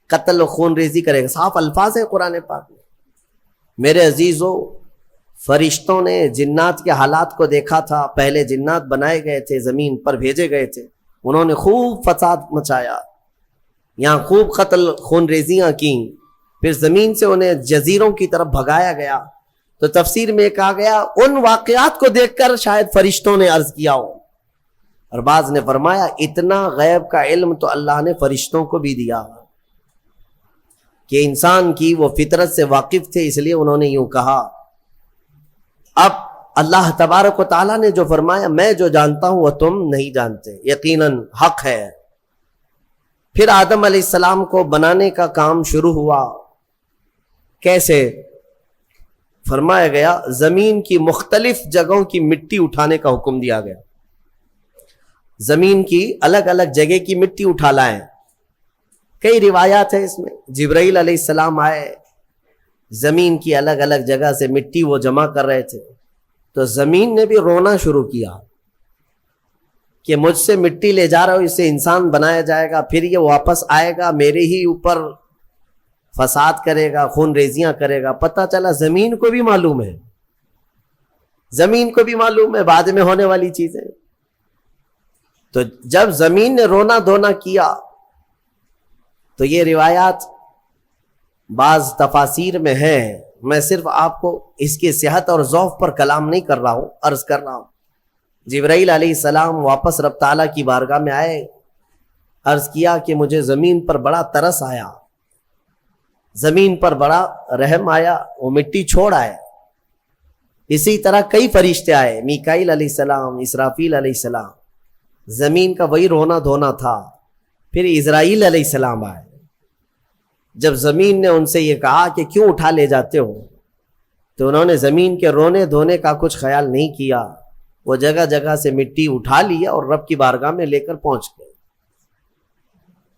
قتل و خون ریزی کرے گا۔ صاف الفاظ ہیں قرآن پاک میں۔ میرے عزیزو، فرشتوں نے جنات کے حالات کو دیکھا تھا۔ پہلے جنات بنائے گئے تھے، زمین پر بھیجے گئے تھے، انہوں نے خوب فساد مچایا، یہاں خوب قتل خون ریزیاں کی، پھر زمین سے انہیں جزیروں کی طرف بھگایا گیا۔ تو تفسیر میں کہا گیا ان واقعات کو دیکھ کر شاید فرشتوں نے عرض کیا ہو، اور بعض نے فرمایا اتنا غیب کا علم تو اللہ نے فرشتوں کو بھی دیا کہ انسان کی وہ فطرت سے واقف تھے، اس لیے انہوں نے یوں کہا۔ اب اللہ تبارک و تعالیٰ نے جو فرمایا میں جو جانتا ہوں وہ تم نہیں جانتے، یقیناً حق ہے۔ پھر آدم علیہ السلام کو بنانے کا کام شروع ہوا۔ کیسے؟ فرمایا گیا زمین کی مختلف جگہوں کی مٹی اٹھانے کا حکم دیا گیا۔ زمین کی الگ الگ جگہ کی مٹی اٹھا لائیں۔ کئی روایات ہیں اس میں۔ جبرائیل علیہ السلام آئے، زمین کی الگ الگ جگہ سے مٹی وہ جمع کر رہے تھے، تو زمین نے بھی رونا شروع کیا کہ مجھ سے مٹی لے جا رہا ہو، اس سے انسان بنایا جائے گا، پھر یہ واپس آئے گا میرے ہی اوپر فساد کرے گا، خون ریزیاں کرے گا۔ پتہ چلا زمین کو بھی معلوم ہے، زمین کو بھی معلوم ہے بعد میں ہونے والی چیزیں۔ تو جب زمین نے رونا دھونا کیا تو یہ روایات بعض تفاسیر میں ہیں، میں صرف آپ کو اس کی صحت اور ضعف پر کلام نہیں کر رہا ہوں، عرض کر رہا ہوں۔ جبرائیل علیہ السلام واپس رب تعالیٰ کی بارگاہ میں آئے، عرض کیا کہ مجھے زمین پر بڑا ترس آیا، زمین پر بڑا رحم آیا، وہ مٹی چھوڑ آئے۔ اسی طرح کئی فرشتے آئے، میکائیل علیہ السلام، اسرافیل علیہ السلام، زمین کا وہی رونا دھونا تھا۔ پھر اسرائیل علیہ السلام آئے، جب زمین نے ان سے یہ کہا کہ کیوں اٹھا لے جاتے ہو، تو انہوں نے زمین کے رونے دھونے کا کچھ خیال نہیں کیا، وہ جگہ جگہ سے مٹی اٹھا لیا اور رب کی بارگاہ میں لے کر پہنچ گئے۔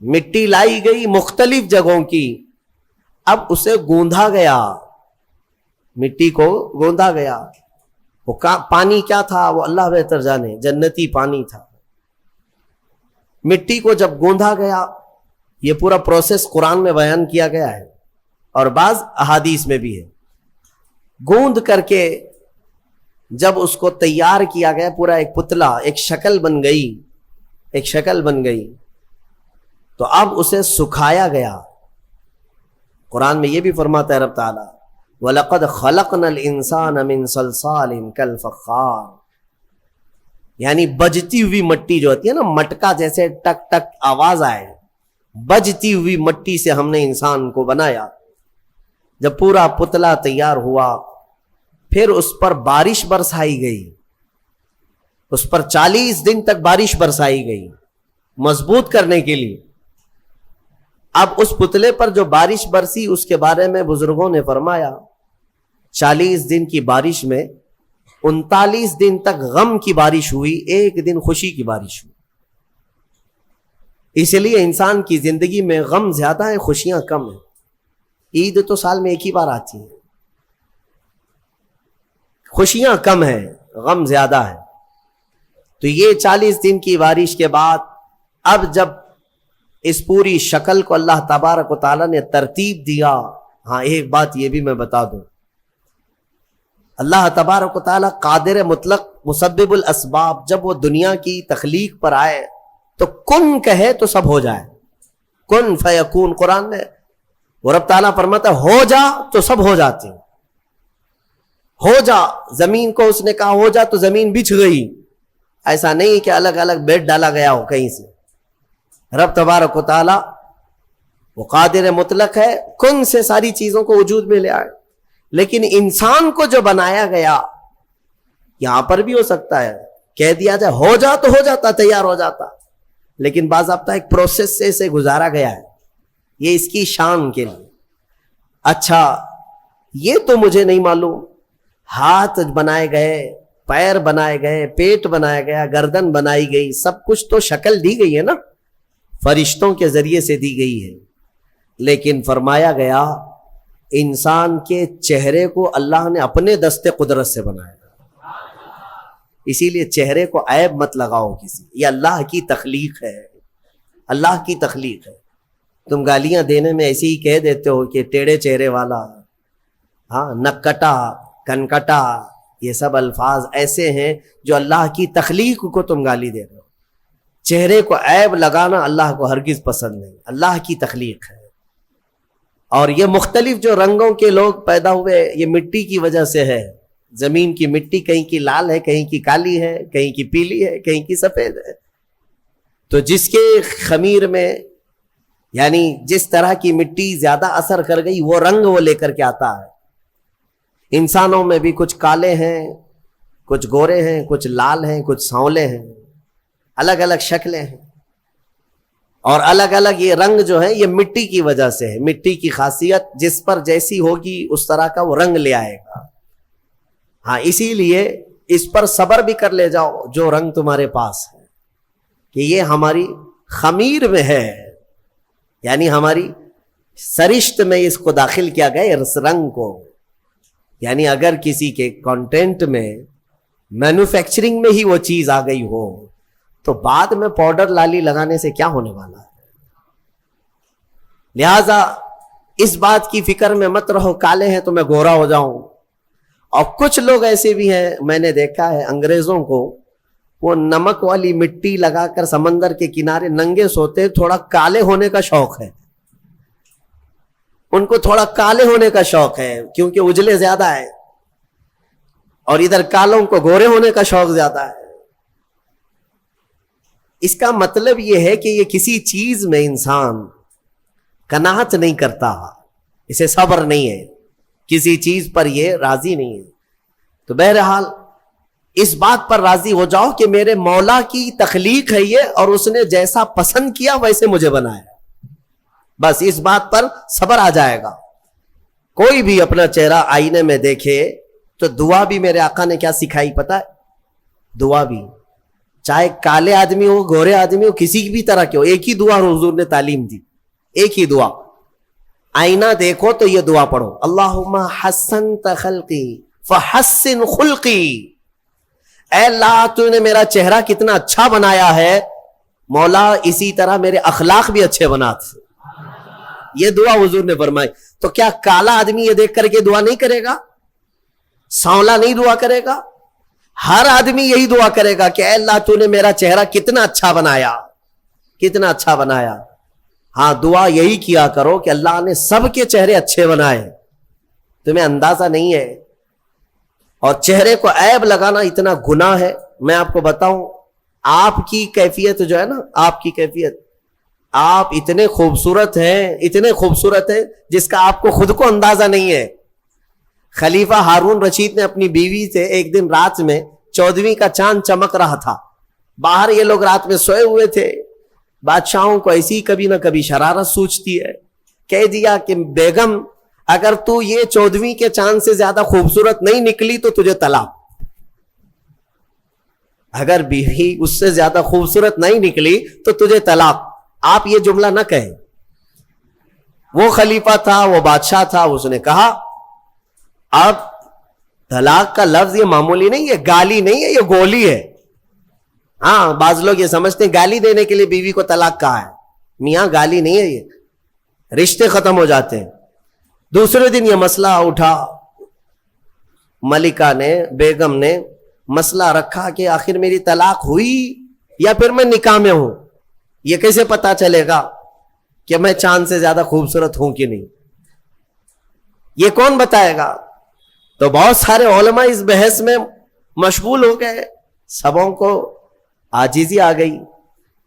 مٹی لائی گئی مختلف جگہوں کی، اب اسے گوندھا گیا، مٹی کو گوندا گیا۔ وہ پانی کیا تھا وہ اللہ بہتر جانے، جنتی پانی تھا۔ مٹی کو جب گوندھا گیا، یہ پورا پروسیس قرآن میں بیان کیا گیا ہے اور بعض احادیث میں بھی ہے۔ گوند کر کے جب اس کو تیار کیا گیا، پورا ایک پتلا، ایک شکل بن گئی، ایک شکل بن گئی، تو اب اسے سکھایا گیا۔ قرآن میں یہ بھی فرماتا ہے رب تعالیٰ وَلَقَدْ خَلَقْنَا الْإِنسَانَ مِنْ صَلْصَالٍ كَالْفَخَّارِ، یعنی بجتی ہوئی مٹی جو ہوتی ہے نا، مٹکا جیسے ٹک ٹک آواز آئے، بجتی ہوئی مٹی سے ہم نے انسان کو بنایا۔ جب پورا پتلا تیار ہوا، پھر اس پر بارش برسائی گئی، اس پر 40 دن تک بارش برسائی گئی مضبوط کرنے کے لیے۔ اب اس پتلے پر جو بارش برسی اس کے بارے میں بزرگوں نے فرمایا 40 دن کی بارش میں 39 دن تک غم کی بارش ہوئی، 1 دن خوشی کی بارش ہوئی۔ اس لیے انسان کی زندگی میں غم زیادہ ہیں، خوشیاں کم ہیں۔ عید تو سال میں ایک ہی بار آتی ہے، خوشیاں کم ہیں، غم زیادہ ہے۔ تو یہ 40 دن کی بارش کے بعد اب جب اس پوری شکل کو اللہ تبارک و تعالیٰ نے ترتیب دیا۔ ہاں ایک بات یہ بھی میں بتا دوں، اللہ تبارک و تعالیٰ قادر مطلق مسبب الاسباب، جب وہ دنیا کی تخلیق پر آئے تو کن کہے تو سب ہو جائے، کن فیکون قرآن میں وہ رب تعالیٰ فرماتا ہے ہو جا تو سب ہو جاتے ہیں. ہو جا, زمین کو اس نے کہا ہو جا تو زمین بچھ گئی. ایسا نہیں کہ الگ الگ بیٹ ڈالا گیا ہو کہیں سے. رب تبارک و تعالیٰ وہ قادر مطلق ہے, کن سے ساری چیزوں کو وجود میں لے آئے. لیکن انسان کو جو بنایا گیا, یہاں پر بھی ہو سکتا ہے کہہ دیا جائے ہو جا تو ہو جاتا, تیار ہو جاتا, لیکن باضابطہ ایک پروسیس سے اسے گزارا گیا ہے, یہ اس کی شان کے لیے. اچھا یہ تو مجھے نہیں معلوم, ہاتھ بنائے گئے, پیر بنائے گئے, پیٹ بنایا گیا, گردن بنائی گئی, سب کچھ تو شکل دی گئی ہے نا, فرشتوں کے ذریعے سے دی گئی ہے. لیکن فرمایا گیا انسان کے چہرے کو اللہ نے اپنے دستے قدرت سے بنایا. اسی لیے چہرے کو عیب مت لگاؤ کسی, یہ اللہ کی تخلیق ہے, اللہ کی تخلیق ہے. تم گالیاں دینے میں ایسے ہی کہہ دیتے ہو کہ ٹیڑھے چہرے والا, ہاں نکٹا, کنکٹا, یہ سب الفاظ ایسے ہیں جو اللہ کی تخلیق کو تم گالی دے رہے ہو. چہرے کو عیب لگانا اللہ کو ہرگز پسند نہیں, اللہ کی تخلیق ہے. اور یہ مختلف جو رنگوں کے لوگ پیدا ہوئے یہ مٹی کی وجہ سے ہے. زمین کی مٹی کہیں کی لال ہے, کہیں کی کالی ہے, کہیں کی پیلی ہے, کہیں کی سفید ہے. تو جس کے خمیر میں یعنی جس طرح کی مٹی زیادہ اثر کر گئی وہ رنگ وہ لے کر کے آتا ہے. انسانوں میں بھی کچھ کالے ہیں, کچھ گورے ہیں, کچھ لال ہیں, کچھ سانولے ہیں, الگ الگ شکلیں ہیں. اور الگ الگ یہ رنگ جو ہے یہ مٹی کی وجہ سے ہے. مٹی کی خاصیت جس پر جیسی ہوگی اس طرح کا وہ رنگ لے آئے گا. ہاں اسی لیے اس پر صبر بھی کر لے جاؤ جو رنگ تمہارے پاس ہے, کہ یہ ہماری خمیر میں ہے, یعنی ہماری سرشت میں اس کو داخل کیا گیا اس رنگ کو. یعنی اگر کسی کے کانٹینٹ میں مینوفیکچرنگ میں ہی وہ چیز آ گئی ہو تو بعد میں پاؤڈر لالی لگانے سے کیا ہونے والا ہے. لہذا اس بات کی فکر میں مت رہو کالے ہیں تو میں گورا ہو جاؤں. اور کچھ لوگ ایسے بھی ہیں, میں نے دیکھا ہے انگریزوں کو وہ نمک والی مٹی لگا کر سمندر کے کنارے ننگے سوتے, تھوڑا کالے ہونے کا شوق ہے ان کو, تھوڑا کالے ہونے کا شوق ہے کیونکہ اجلے زیادہ ہے, اور ادھر کالوں کو گورے ہونے کا شوق زیادہ ہے. اس کا مطلب یہ ہے کہ یہ کسی چیز میں انسان قناعت نہیں کرتا, اسے صبر نہیں ہے, کسی چیز پر یہ راضی نہیں ہے. تو بہرحال اس بات پر راضی ہو جاؤ کہ میرے مولا کی تخلیق ہے یہ, اور اس نے جیسا پسند کیا ویسے مجھے بنایا. بس اس بات پر صبر آ جائے گا. کوئی بھی اپنا چہرہ آئینے میں دیکھے تو دعا بھی میرے آقا نے کیا سکھائی پتہ ہے؟ دعا بھی, چاہے کالے آدمی ہو, گورے آدمی ہو, کسی بھی طرح کے ہو, ایک ہی دعا حضور نے تعلیم دی, ایک ہی دعا. آئینہ دیکھو تو یہ دعا پڑھو, اللہم حسنت خلقی فحسن خلقی. اے اللہ تو نے میرا چہرہ کتنا اچھا بنایا ہے, مولا اسی طرح میرے اخلاق بھی اچھے بنا. یہ دعا حضور نے فرمائی. تو کیا کالا آدمی یہ دیکھ کر کے دعا نہیں کرے گا؟ سانولا نہیں دعا کرے گا؟ ہر آدمی یہی دعا کرے گا کہ اے اللہ تو نے میرا چہرہ کتنا اچھا بنایا, کتنا اچھا بنایا. ہاں دعا یہی کیا کرو کہ اللہ نے سب کے چہرے اچھے بنائے, تمہیں اندازہ نہیں ہے. اور چہرے کو عیب لگانا اتنا گناہ ہے. میں آپ کو بتاؤں, آپ کی کیفیت جو ہے نا, آپ کی کیفیت, آپ اتنے خوبصورت ہیں, اتنے خوبصورت ہیں جس کا آپ کو خود کو اندازہ نہیں ہے. خلیفہ ہارون رشید نے اپنی بیوی سے ایک دن رات میں 14ویں کا چاند چمک رہا تھا, باہر یہ لوگ رات میں سوئے ہوئے تھے. بادشاہوں کو ایسی کبھی نہ کبھی شرارت سوچتی ہے, کہہ دیا کہ بیگم اگر تو یہ 14ویں کے چاند سے زیادہ خوبصورت نہیں نکلی تو تجھے طلاق. اگر بیوی اس سے زیادہ خوبصورت نہیں نکلی تو تجھے طلاق. آپ یہ جملہ نہ کہیں. وہ خلیفہ تھا, وہ بادشاہ تھا, اس نے کہا اب طلاق کا لفظ یہ معمولی نہیں, یہ گالی نہیں ہے, یہ گولی ہے. ہاں بعض لوگ یہ سمجھتے ہیں گالی دینے کے لیے بیوی کو طلاق کہا ہے. میاں گالی نہیں ہے, یہ رشتے ختم ہو جاتے ہیں. دوسرے دن یہ مسئلہ اٹھا, ملکہ نے, بیگم نے مسئلہ رکھا کہ آخر میری طلاق ہوئی یا پھر میں نکاح میں ہوں, یہ کیسے پتا چلے گا؟ کہ میں چاند سے زیادہ خوبصورت ہوں کہ نہیں؟ یہ کون بتائے گا؟ تو بہت سارے علماء اس بحث میں مشغول ہو گئے، سبوں کو عاجزی آ گئی.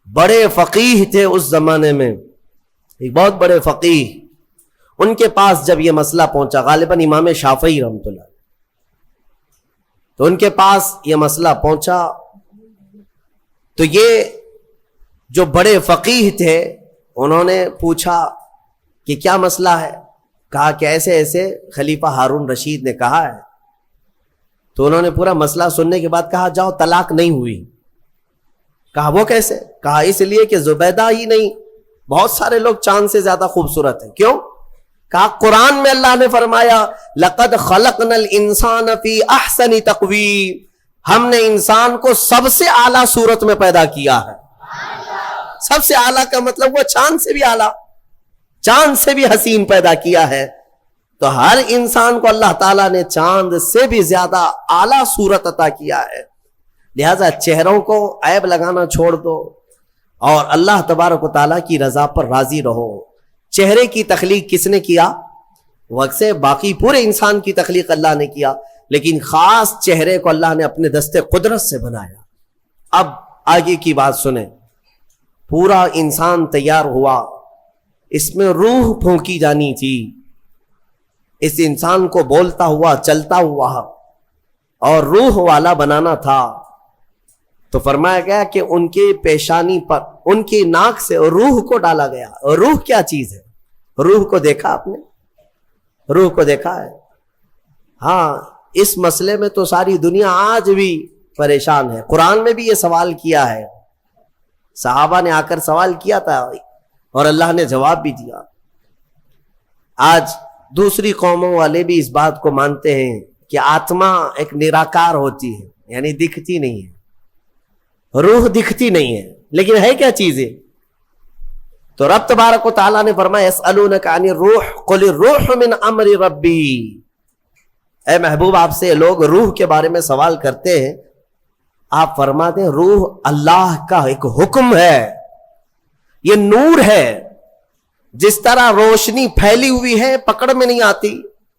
بڑے فقیہ تھے اس زمانے میں، ایک بہت بڑے فقیہ، ان کے پاس جب یہ مسئلہ پہنچا، غالباً امام شافعی رحمۃ اللہ، تو ان کے پاس یہ مسئلہ پہنچا تو یہ جو بڑے فقیہ تھے انہوں نے پوچھا کہ کیا مسئلہ ہے؟ کہا کہ ایسے ایسے خلیفہ ہارون رشید نے کہا ہے. تو انہوں نے پورا مسئلہ سننے کے بعد کہا جاؤ طلاق نہیں ہوئی. کہا وہ کیسے؟ کہا اس لیے کہ زبیدہ ہی نہیں، بہت سارے لوگ چاند سے زیادہ خوبصورت ہیں. کیوں؟ کہا قرآن میں اللہ نے فرمایا لَقَدْ خَلَقْنَا الْإِنسَانَ فِي أَحْسَنِ تَقْوِيمٍ، ہم نے انسان کو سب سے اعلیٰ صورت میں پیدا کیا ہے. سب سے اعلیٰ کا مطلب وہ چاند سے بھی اعلیٰ، چاند سے بھی حسین پیدا کیا ہے. تو ہر انسان کو اللہ تعالیٰ نے چاند سے بھی زیادہ اعلیٰ صورت عطا کیا ہے. لہذا چہروں کو عیب لگانا چھوڑ دو اور اللہ تبارک و تعالیٰ کی رضا پر راضی رہو. چہرے کی تخلیق کس نے کیا؟ وقت سے باقی پورے انسان کی تخلیق اللہ نے کیا، لیکن خاص چہرے کو اللہ نے اپنے دستے قدرت سے بنایا. اب آگے کی بات سنیں. پورا انسان تیار ہوا، اس میں روح پھونکی جانی تھی، اس انسان کو بولتا ہوا چلتا ہوا اور روح والا بنانا تھا. تو فرمایا گیا کہ ان کے پیشانی پر، ان کی ناک سے روح کو ڈالا گیا. روح کیا چیز ہے؟ روح کو دیکھا آپ نے؟ روح کو دیکھا ہے؟ ہاں، اس مسئلے میں تو ساری دنیا آج بھی پریشان ہے. قرآن میں بھی یہ سوال کیا ہے، صحابہ نے آ کر سوال کیا تھا اور اللہ نے جواب بھی دیا. آج دوسری قوموں والے بھی اس بات کو مانتے ہیں کہ آتما ایک نراکار ہوتی ہے، یعنی دکھتی نہیں ہے، روح دکھتی نہیں ہے، لیکن ہے کیا چیزیں؟ تو رب تبارک و تعالیٰ نے فرمایا یسألونک عن الروح قل الروح من امر ربی. اے محبوب، آپ سے لوگ روح کے بارے میں سوال کرتے ہیں، آپ فرماتے ہیں روح اللہ کا ایک حکم ہے، یہ نور ہے. جس طرح روشنی پھیلی ہوئی ہے پکڑ میں نہیں آتی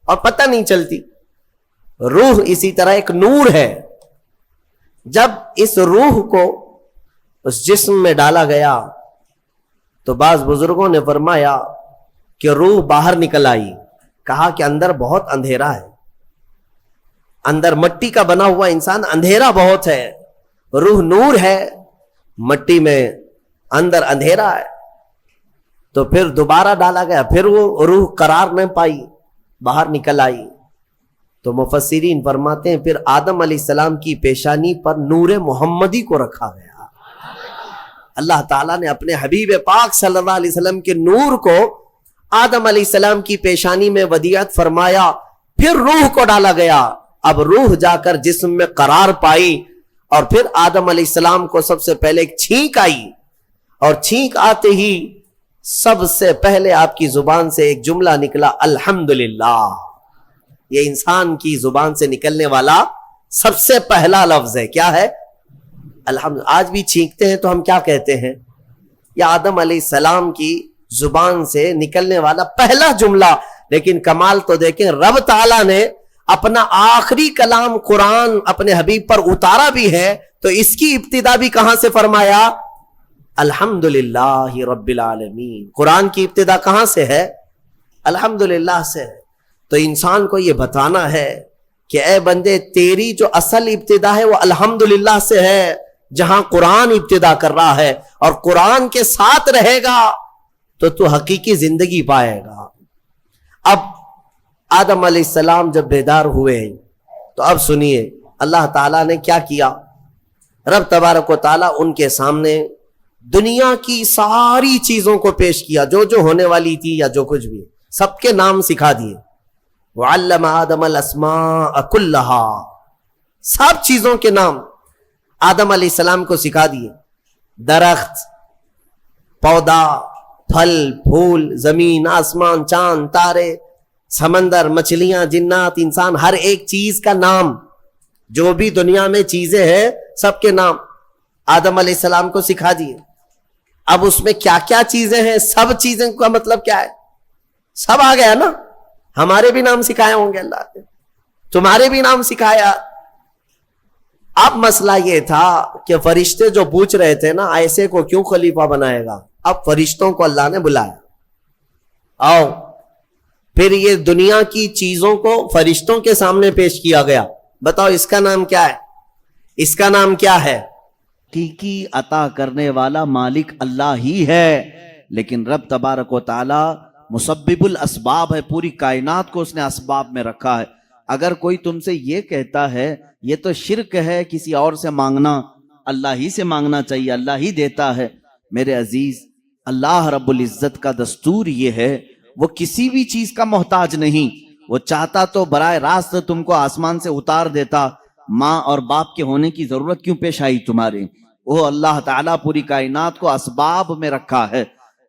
اور پتہ نہیں چلتی، روح اسی طرح ایک نور ہے. جب اس روح کو اس جسم میں ڈالا گیا تو بعض بزرگوں نے فرمایا کہ روح باہر نکل آئی. کہا کہ اندر بہت اندھیرا ہے، اندر مٹی کا بنا ہوا انسان، اندھیرا بہت ہے. روح نور ہے، مٹی میں اندر اندھیرا ہے. تو پھر دوبارہ ڈالا گیا، پھر وہ روح قرار نہ پائی، باہر نکل آئی. تو مفسرین فرماتے ہیں پھر آدم علیہ السلام کی پیشانی پر نور محمدی کو رکھا گیا. اللہ تعالیٰ نے اپنے حبیب پاک صلی اللہ علیہ وسلم کے نور کو آدم علیہ السلام کی پیشانی میں ودیعت فرمایا، پھر روح کو ڈالا گیا. اب روح جا کر جسم میں قرار پائی اور پھر آدم علیہ السلام کو سب سے پہلے ایک چھینک آئی، اور چھینک آتے ہی سب سے پہلے آپ کی زبان سے ایک جملہ نکلا الحمدللہ. یہ انسان کی زبان سے نکلنے والا سب سے پہلا لفظ ہے. کیا ہے؟ الحمد. آج بھی چھینکتے ہیں تو ہم کیا کہتے ہیں؟ یہ آدم علیہ السلام کی زبان سے نکلنے والا پہلا جملہ. لیکن کمال تو دیکھیں، رب تعالیٰ نے اپنا آخری کلام قرآن اپنے حبیب پر اتارا بھی ہے تو اس کی ابتدا بھی کہاں سے فرمایا؟ الحمدللہ رب العالمین. قرآن کی ابتدا کہاں سے ہے؟ الحمدللہ سے. تو انسان کو یہ بتانا ہے کہ اے بندے، تیری جو اصل ابتدا ہے وہ الحمدللہ سے ہے، جہاں قرآن ابتدا کر رہا ہے، اور قرآن کے ساتھ رہے گا تو حقیقی زندگی پائے گا. اب آدم علیہ السلام جب بیدار ہوئے تو اب سنیے اللہ تعالیٰ نے کیا کیا. رب تبارک و تعالیٰ ان کے سامنے دنیا کی ساری چیزوں کو پیش کیا، جو جو ہونے والی تھی یا جو کچھ بھی، سب کے نام سکھا دیے. وعلم آدم الاسماء کلہا، سب چیزوں کے نام آدم علیہ السلام کو سکھا دیے. درخت، پودا، پھل پھول، زمین، آسمان، چاند، تارے، سمندر، مچھلیاں، جنات، انسان، ہر ایک چیز کا نام، جو بھی دنیا میں چیزیں ہیں سب کے نام آدم علیہ السلام کو سکھا دیے. اب اس میں کیا کیا چیزیں ہیں، سب چیزیں کا مطلب کیا ہے؟ سب آ گیا نا. ہمارے بھی نام سکھائے ہوں گے اللہ نے، تمہارے بھی نام سکھایا. اب مسئلہ یہ تھا کہ فرشتے جو پوچھ رہے تھے نا ایسے کو کیوں خلیفہ بنائے گا، اب فرشتوں کو اللہ نے بلایا، آؤ. پھر یہ دنیا کی چیزوں کو فرشتوں کے سامنے پیش کیا گیا. بتاؤ اس کا نام کیا ہے؟ اس کا نام کیا ہے؟ حقیقی عطا کرنے والا مالک اللہ ہی ہے، لیکن رب تبارک و تعالی مسبب الاسباب ہے، پوری کائنات کو اس نے اسباب میں رکھا ہے. اگر کوئی تم سے یہ کہتا ہے یہ تو شرک ہے کسی اور سے مانگنا، اللہ ہی سے مانگنا چاہیے، اللہ ہی دیتا ہے. میرے عزیز، اللہ رب العزت کا دستور یہ ہے، وہ کسی بھی چیز کا محتاج نہیں. وہ چاہتا تو براہ راست تم کو آسمان سے اتار دیتا، ماں اور باپ کے ہونے کی ضرورت کیوں پیش آئی تمہارے؟ وہ اللہ تعالیٰ پوری کائنات کو اسباب میں رکھا ہے.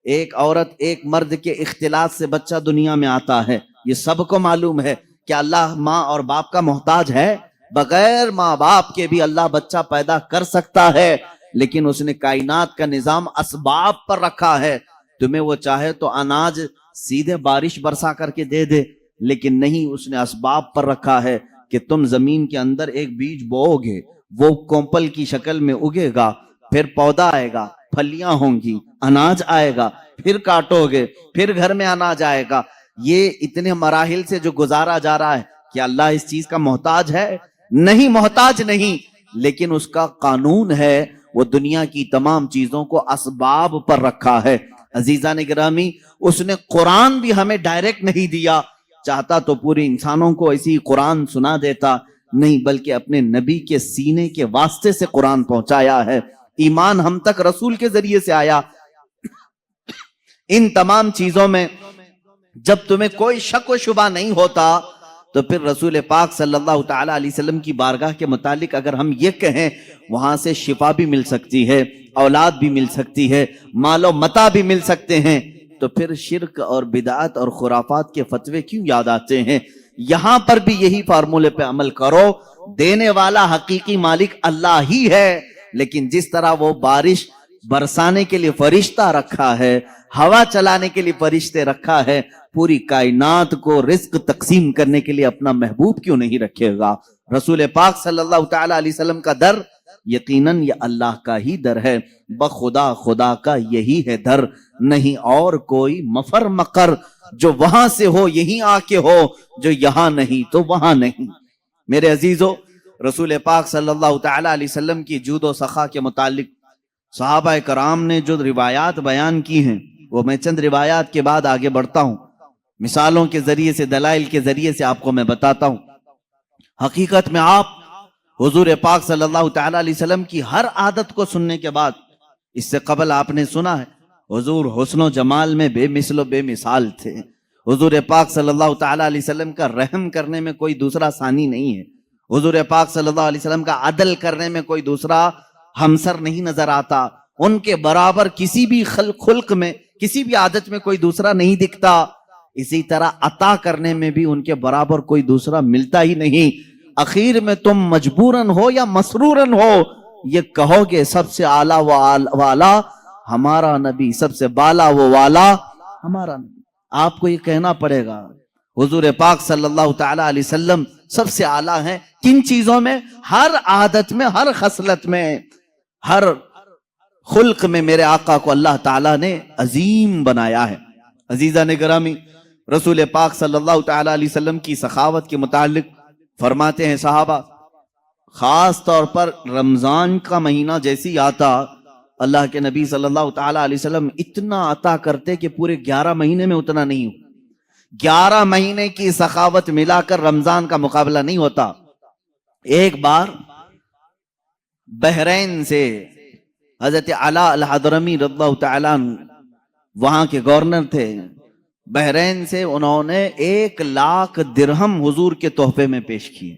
ایک عورت ایک مرد کے اختلاط سے بچہ دنیا میں آتا ہے، یہ سب کو معلوم ہے کہ اللہ ماں اور باپ کا محتاج ہے. بغیر ماں باپ کے بھی اللہ بچہ پیدا کر سکتا ہے، لیکن اس نے کائنات کا نظام اسباب پر رکھا ہے. تمہیں وہ چاہے تو اناج سیدھے بارش برسا کر کے دے دے، لیکن نہیں، اس نے اسباب پر رکھا ہے کہ تم زمین کے اندر ایک بیج بو گے، وہ کومپل کی شکل میں اگے گا، پھر پودا آئے گا، پھلیاں ہوں گی، اناج آئے گا، پھر کاٹو گے، پھر گھر میں اناج آئے گا. یہ اتنے مراحل سے جو گزارا جا رہا ہے، کہ اللہ اس چیز کا محتاج ہے؟ نہیں، محتاج نہیں، لیکن اس کا قانون ہے، وہ دنیا کی تمام چیزوں کو اسباب پر رکھا ہے. عزیزان گرامی، اس نے قرآن بھی ہمیں ڈائریکٹ نہیں دیا، چاہتا تو پورے انسانوں کو ایسی قرآن سنا دیتا، نہیں، بلکہ اپنے نبی کے سینے کے واسطے سے قرآن پہنچایا ہے. ایمان ہم تک رسول کے ذریعے سے آیا. ان تمام چیزوں میں جب تمہیں کوئی شک و شبہ نہیں ہوتا تو پھر رسول پاک صلی اللہ تعالی علیہ وسلم کی بارگاہ کے متعلق اگر ہم یہ کہیں وہاں سے شفا بھی مل سکتی ہے، اولاد بھی مل سکتی ہے، مال و متاع بھی مل سکتے ہیں، تو پھر شرک اور بدعت اور خرافات کے فتوے کیوں یاد آتے ہیں؟ یہاں پر بھی یہی فارمولے پہ عمل کرو. دینے والا حقیقی مالک اللہ ہی ہے، لیکن جس طرح وہ بارش برسانے کے لیے فرشتہ رکھا ہے، ہوا چلانے کے لیے فرشتے رکھا ہے، پوری کائنات کو رزق تقسیم کرنے کے لیے اپنا محبوب کیوں نہیں رکھے گا؟ رسول پاک صلی اللہ تعالی علیہ وسلم کا در یقیناً یہ اللہ کا ہی در ہے، بخدا خدا کا یہی ہے در، نہیں اور کوئی مفر مقر جو وہاں سے ہو یہیں آ کے ہو، جو یہاں نہیں تو وہاں نہیں. میرے عزیزو، رسول پاک صلی اللہ تعالی علیہ وسلم کی جود و سخا کے متعلق صحابہ کرام نے جو روایات بیان کی ہیں، وہ میں چند روایات کے بعد آگے بڑھتا ہوں، مثالوں کے ذریعے سے، دلائل کے ذریعے سے آپ کو میں بتاتا ہوں. حقیقت میں آپ حضور پاک صلی اللہ تعالی علیہ وسلم کی ہر عادت کو سننے کے بعد، اس سے قبل آپ نے سنا ہے حضور حسن و جمال میں بے مثل و بے مثال تھے، حضور پاک صلی اللہ تعالی علیہ وسلم کا رحم کرنے میں کوئی دوسرا ثانی نہیں ہے، حضور پاک صلی اللہ علیہ وسلم کا عدل کرنے میں کوئی دوسرا ہمسر نہیں نظر آتا، ان کے برابر کسی بھی خلق میں، کسی بھی عادت میں کوئی دوسرا نہیں دکھتا. اسی طرح عطا کرنے میں بھی ان کے برابر کوئی دوسرا ملتا ہی نہیں. اخیر میں تم مجبوراً ہو یا مسرورن ہو یہ کہو گے سب سے اعلیٰ و والا ہمارا نبی، سب سے بالا و والا ہمارا نبی. آپ کو یہ کہنا پڑے گا حضور پاک صلی اللہ تعالی علیہ وسلم سب سے اعلیٰ ہیں. کن چیزوں میں؟ ہر عادت میں، ہر خصلت میں، ہر خلق میں میرے آقا کو اللہ تعالیٰ نے عظیم بنایا ہے. عزیزان گرامی، رسول پاک صلی اللہ تعالی علیہ وسلم کی سخاوت کے متعلق فرماتے ہیں صحابہ، خاص طور پر رمضان کا مہینہ جیسی آتا، اللہ کے نبی صلی اللہ تعالی علیہ وسلم اتنا عطا کرتے کہ پورے 11 مہینے میں اتنا نہیں ہو. 11 مہینے کی سخاوت ملا کر رمضان کا مقابلہ نہیں ہوتا. ایک بار بحرین سے حضرت علا الحضرمی رضی اللہ تعالیٰ وہاں کے گورنر تھے، بحرین سے انہوں نے 1,00,000 درہم حضور کے تحفے میں پیش کیے.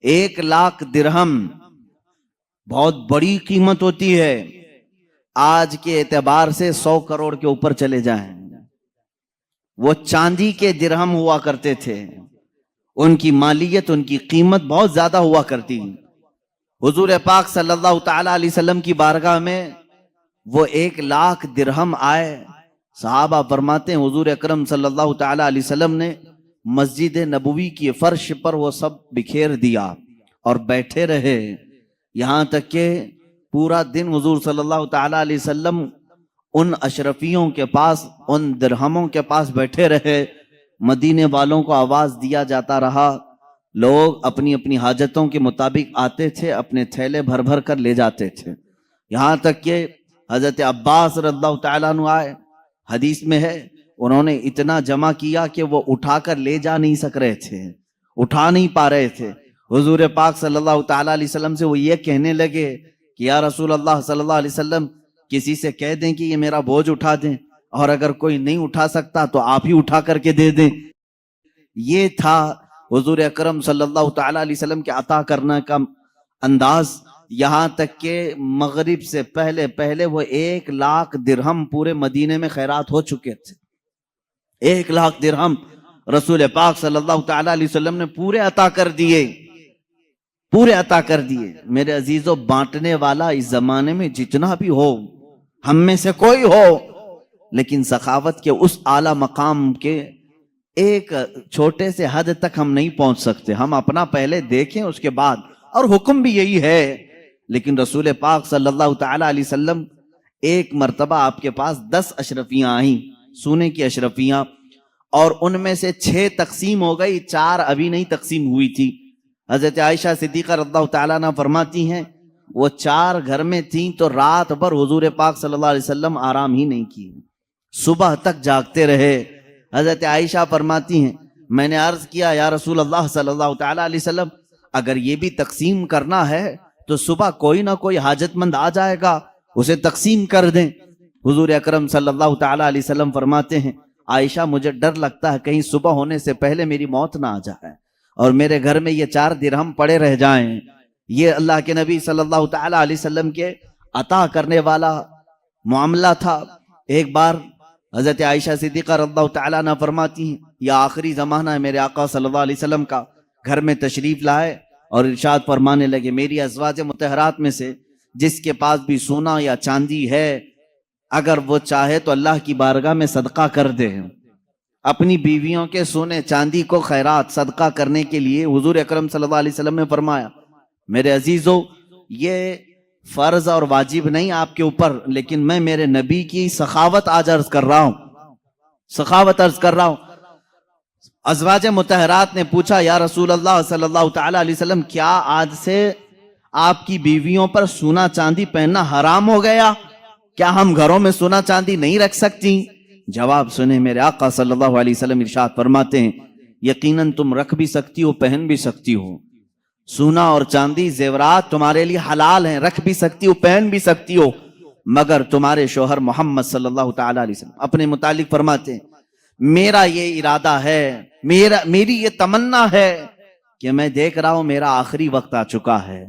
1,00,000 درہم بہت بڑی قیمت ہوتی ہے، آج کے اعتبار سے 100 کروڑ کے اوپر چلے جائیں. وہ چاندی کے درہم ہوا کرتے تھے، ان کی مالیت، ان کی قیمت بہت زیادہ ہوا کرتی. حضور پاک صلی اللہ تعالی علیہ وسلم کی بارگاہ میں وہ 1,00,000 درہم آئے. صحابہ فرماتے ہیں حضور اکرم صلی اللہ تعالی علیہ وسلم نے مسجد نبوی کی فرش پر وہ سب بکھیر دیا اور بیٹھے رہے، یہاں تک کہ پورا دن حضور صلی اللہ تعالی علیہ وسلم ان اشرفیوں کے پاس، ان درہموں کے پاس بیٹھے رہے. مدینے والوں کو آواز دیا جاتا رہا، لوگ اپنی اپنی حاجتوں کے مطابق آتے تھے، اپنے تھیلے بھر بھر کر لے جاتے تھے. یہاں تک کہ حضرت عباس رضی اللہ تعالیٰ عنہ آئے، حدیث میں ہے انہوں نے اتنا جمع کیا کہ وہ اٹھا کر لے جا نہیں سک رہے تھے، اٹھا نہیں پا رہے تھے. حضور پاک صلی اللہ تعالیٰ علیہ وسلم سے وہ یہ کہنے لگے کہ یا رسول اللہ صلی اللہ علیہ وسلم کسی سے کہہ دیں کہ یہ میرا بوجھ اٹھا دیں، اور اگر کوئی نہیں اٹھا سکتا تو آپ ہی اٹھا کر کے دے دیں. یہ تھا حضور اکرم صلی اللہ تعالیٰ علیہ وسلم کے عطا کرنے کا انداز. یہاں تک کہ مغرب سے پہلے وہ 1,00,000 درہم پورے مدینے میں خیرات ہو چکے تھے. 1,00,000 درہم رسول پاک صلی اللہ تعالیٰ علیہ وسلم نے پورے عطا کر دیے، پورے عطا کر دیے. میرے عزیزو، بانٹنے والا اس زمانے میں جتنا بھی ہو، ہم میں سے کوئی ہو، لیکن سخاوت کے اس اعلیٰ مقام کے ایک چھوٹے سے حد تک ہم نہیں پہنچ سکتے. ہم اپنا پہلے دیکھیں اس کے بعد، اور حکم بھی یہی ہے. لیکن رسول پاک صلی اللہ تعالیٰ علیہ وسلم ایک مرتبہ آپ کے پاس 10 اشرفیاں آئیں، سونے کی اشرفیاں، اور ان میں سے 6 تقسیم ہو گئی، 4 ابھی نہیں تقسیم ہوئی تھی. حضرت عائشہ صدیقہ رضی اللہ تعالیٰ عنہ فرماتی ہیں وہ 4 گھر میں تھیں تو رات بھر حضور پاک صلی اللہ علیہ وسلم آرام ہی نہیں کی، صبح تک جاگتے رہے. حضرت عائشہ فرماتی ہیں میں نے عرض کیا یا رسول اللہ صلی اللہ تعالیٰ علیہ وسلم اگر یہ بھی تقسیم کرنا ہے تو صبح کوئی نہ کوئی حاجت مند آ جائے گا، اسے تقسیم کر دیں. حضور اکرم صلی اللہ تعالیٰ علیہ وسلم فرماتے ہیں عائشہ مجھے ڈر لگتا ہے کہیں صبح ہونے سے پہلے میری موت نہ آ جائے اور میرے گھر میں یہ 4 درہم پڑے رہ جائیں. یہ اللہ کے نبی صلی اللہ تعالیٰ علیہ وسلم کے عطا کرنے والا معاملہ تھا. ایک بار حضرت عائشہ صدیقہ رضی اللہ تعالیٰ عنہ فرماتی ہیں یہ آخری زمانہ ہے میرے آقا صلی اللہ علیہ وسلم کا، گھر میں تشریف لائے اور ارشاد فرمانے لگے میری ازواج مطہرات میں سے جس کے پاس بھی سونا یا چاندی ہے اگر وہ چاہے تو اللہ کی بارگاہ میں صدقہ کر دے. اپنی بیویوں کے سونے چاندی کو خیرات صدقہ کرنے کے لیے حضور اکرم صلی اللہ علیہ وسلم نے فرمایا میرے عزیزو یہ فرض اور واجب نہیں آپ کے اوپر، لیکن میں میرے نبی کی سخاوت آج عرض کر رہا ہوں، سخاوت عرض کر رہا ہوں. ازواج مطہرات نے پوچھا یا رسول اللہ صلی اللہ تعالی علیہ وسلم کیا آج سے آپ کی بیویوں پر سونا چاندی پہننا حرام ہو گیا؟ کیا ہم گھروں میں سونا چاندی نہیں رکھ سکتی؟ جواب سنیں میرے آقا صلی اللہ علیہ وسلم ارشاد فرماتے ہیں یقیناً تم رکھ بھی سکتی ہو، پہن بھی سکتی ہو. سونا اور چاندی زیورات تمہارے لیے حلال ہیں، رکھ بھی سکتی ہو، پہن بھی سکتی ہو، مگر تمہارے شوہر محمد صلی اللہ تعالی علیہ وسلم اپنے متعلق فرماتے ہیں میرا یہ ارادہ ہے، میری یہ تمنا ہے کہ میں دیکھ رہا ہوں میرا آخری وقت آ چکا ہے،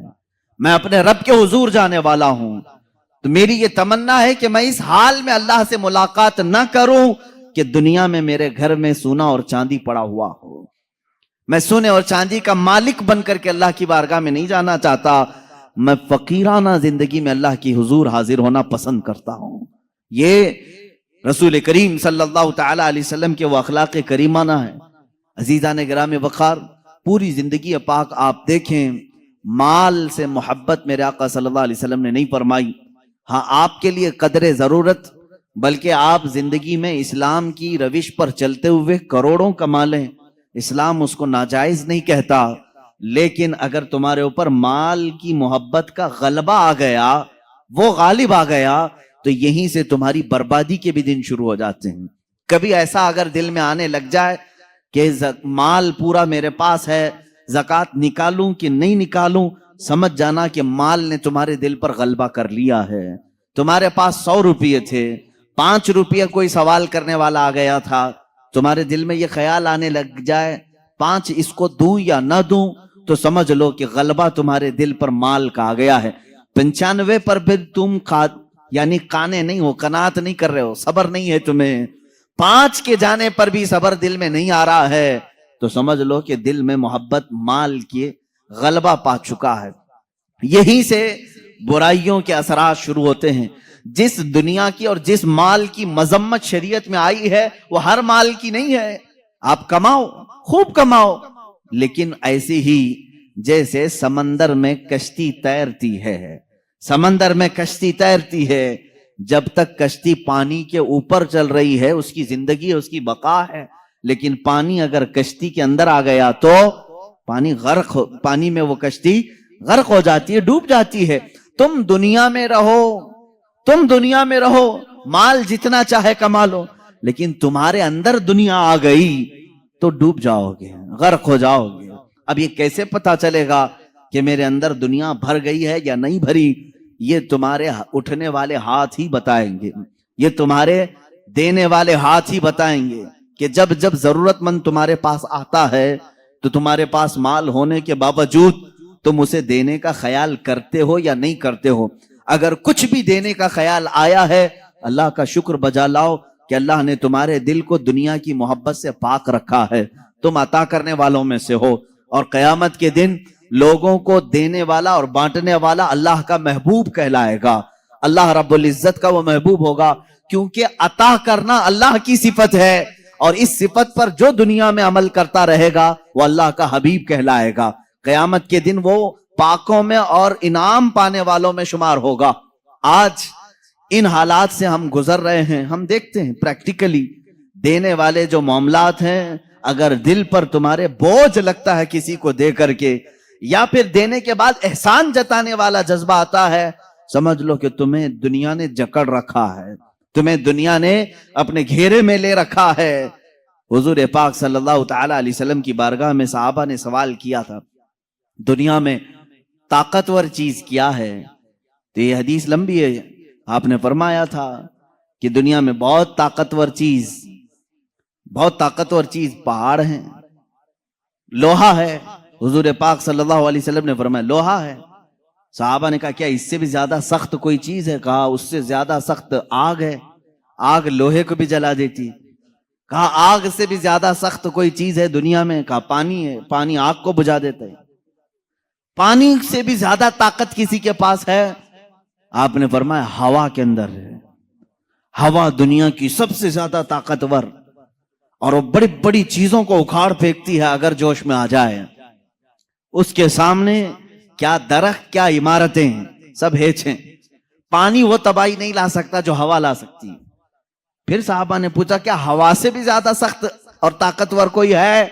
میں اپنے رب کے حضور جانے والا ہوں، تو میری یہ تمنا ہے کہ میں اس حال میں اللہ سے ملاقات نہ کروں کہ دنیا میں میرے گھر میں سونا اور چاندی پڑا ہوا ہو. میں سونے اور چاندی کا مالک بن کر کے اللہ کی بارگاہ میں نہیں جانا چاہتا، میں فقیرانہ زندگی میں اللہ کی حضور حاضر ہونا پسند کرتا ہوں. یہ رسول کریم صلی اللہ تعالی علیہ وسلم کے وہ اخلاق کریمانہ ہیں. عزیزان گرامی وقار، پوری زندگی پاک آپ دیکھیں مال سے محبت میرے آقا صلی اللہ علیہ وسلم نے نہیں فرمائی. ہاں آپ کے لیے قدر ضرورت، بلکہ آپ زندگی میں اسلام کی روش پر چلتے ہوئے کروڑوں کما لیں، اسلام اس کو ناجائز نہیں کہتا، لیکن اگر تمہارے اوپر مال کی محبت کا غلبہ آ گیا، وہ غالب آ گیا، تو یہیں سے تمہاری بربادی کے بھی دن شروع ہو جاتے ہیں. کبھی ایسا اگر دل میں آنے لگ جائے کہ مال پورا میرے پاس ہے، زکوٰۃ نکالوں کہ نہیں نکالوں، سمجھ جانا کہ مال نے تمہارے دل پر غلبہ کر لیا ہے. تمہارے پاس 100 روپے تھے، 5 روپے کوئی سوال کرنے والا آ گیا تھا، تمہارے دل میں یہ خیال آنے لگ جائے 5 اس کو دوں یا نہ دوں، تو سمجھ لو کہ غلبہ تمہارے دل پر مال کا آ گیا ہے. 95 پر پھر تم یعنی کانے نہیں ہو، قناعت نہیں کر رہے ہو، صبر نہیں ہے تمہیں، 5 کے جانے پر بھی صبر دل میں نہیں آ رہا ہے، تو سمجھ لو کہ دل میں محبت مال کی غلبہ پا چکا ہے. یہیں سے برائیوں کے اثرات شروع ہوتے ہیں. جس دنیا کی اور جس مال کی مذمت شریعت میں آئی ہے وہ ہر مال کی نہیں ہے. آپ کماؤ، خوب کماؤ، لیکن ایسی ہی جیسے سمندر میں کشتی تیرتی ہے. سمندر میں کشتی تیرتی ہے، جب تک کشتی پانی کے اوپر چل رہی ہے اس کی زندگی، اس کی بقا ہے. لیکن پانی اگر کشتی کے اندر آ گیا تو پانی میں وہ کشتی غرق ہو جاتی ہے، ڈوب جاتی ہے. تم دنیا میں رہو، تم دنیا میں رہو، مال جتنا چاہے کما لو، لیکن تمہارے اندر دنیا آ گئی تو ڈوب جاؤ گے، غرق ہو جاؤ گے. اب یہ کیسے پتا چلے گا کہ میرے اندر دنیا بھر گئی ہے یا نہیں بھری؟ یہ تمہارے اٹھنے والے ہاتھ ہی بتائیں گے، یہ تمہارے دینے والے ہاتھ ہی بتائیں گے کہ جب جب ضرورت مند تمہارے پاس آتا ہے تو تمہارے پاس مال ہونے کے باوجود تم اسے دینے کا خیال کرتے ہو یا نہیں کرتے ہو. اگر کچھ بھی دینے کا خیال آیا ہے، اللہ کا شکر بجا لاؤ کہ اللہ نے تمہارے دل کو دنیا کی محبت سے پاک رکھا ہے، تم عطا کرنے والوں میں سے ہو. اور قیامت کے دن لوگوں کو دینے والا اور بانٹنے والا اللہ کا محبوب کہلائے گا. اللہ رب العزت کا وہ محبوب ہوگا، کیونکہ عطا کرنا اللہ کی صفت ہے، اور اس صفت پر جو دنیا میں عمل کرتا رہے گا وہ اللہ کا حبیب کہلائے گا. قیامت کے دن وہ پاکوں میں اور انعام پانے والوں میں شمار ہوگا. آج ان حالات سے ہم گزر رہے ہیں، ہم دیکھتے ہیں پریکٹیکلی دینے والے جو معاملات ہیں. اگر دل پر تمہارے بوجھ لگتا ہے کسی کو دے کر کے، یا پھر دینے کے بعد احسان جتانے والا جذبہ آتا ہے، سمجھ لو کہ تمہیں دنیا نے جکڑ رکھا ہے، تمہیں دنیا نے اپنے گھیرے میں لے رکھا ہے. حضور پاک صلی اللہ تعالی علیہ وسلم کی بارگاہ میں صحابہ نے سوال کیا تھا، دنیا میں طاقتور چیز کیا ہے؟ تو یہ حدیث لمبی ہے. آپ نے فرمایا تھا کہ دنیا میں بہت طاقتور چیز پہاڑ ہیں، لوہا ہے. حضور پاک صلی اللہ علیہ وسلم نے فرمایا لوہا ہے. صحابہ نے کہا کیا اس سے بھی زیادہ سخت کوئی چیز ہے؟ کہا اس سے زیادہ سخت آگ ہے، آگ لوہے کو بھی جلا دیتی. کہا آگ سے بھی زیادہ سخت کوئی چیز ہے دنیا میں؟ کہا پانی ہے، پانی آگ کو بجھا دیتا ہے. پانی سے بھی زیادہ طاقت کسی کے پاس ہے؟ آپ نے فرمایا ہوا کے اندر ہے. ہوا دنیا کی سب سے زیادہ طاقتور، اور وہ بڑی بڑی چیزوں کو اکھاڑ پھینکتی ہے اگر جوش میں آ جائے. اس کے سامنے کیا درخت، کیا عمارتیں، سب ہیچ ہیں. پانی وہ تباہی نہیں لا سکتا جو ہوا لا سکتی. پھر صحابہ نے پوچھا کیا ہوا سے بھی زیادہ سخت اور طاقتور کوئی ہے؟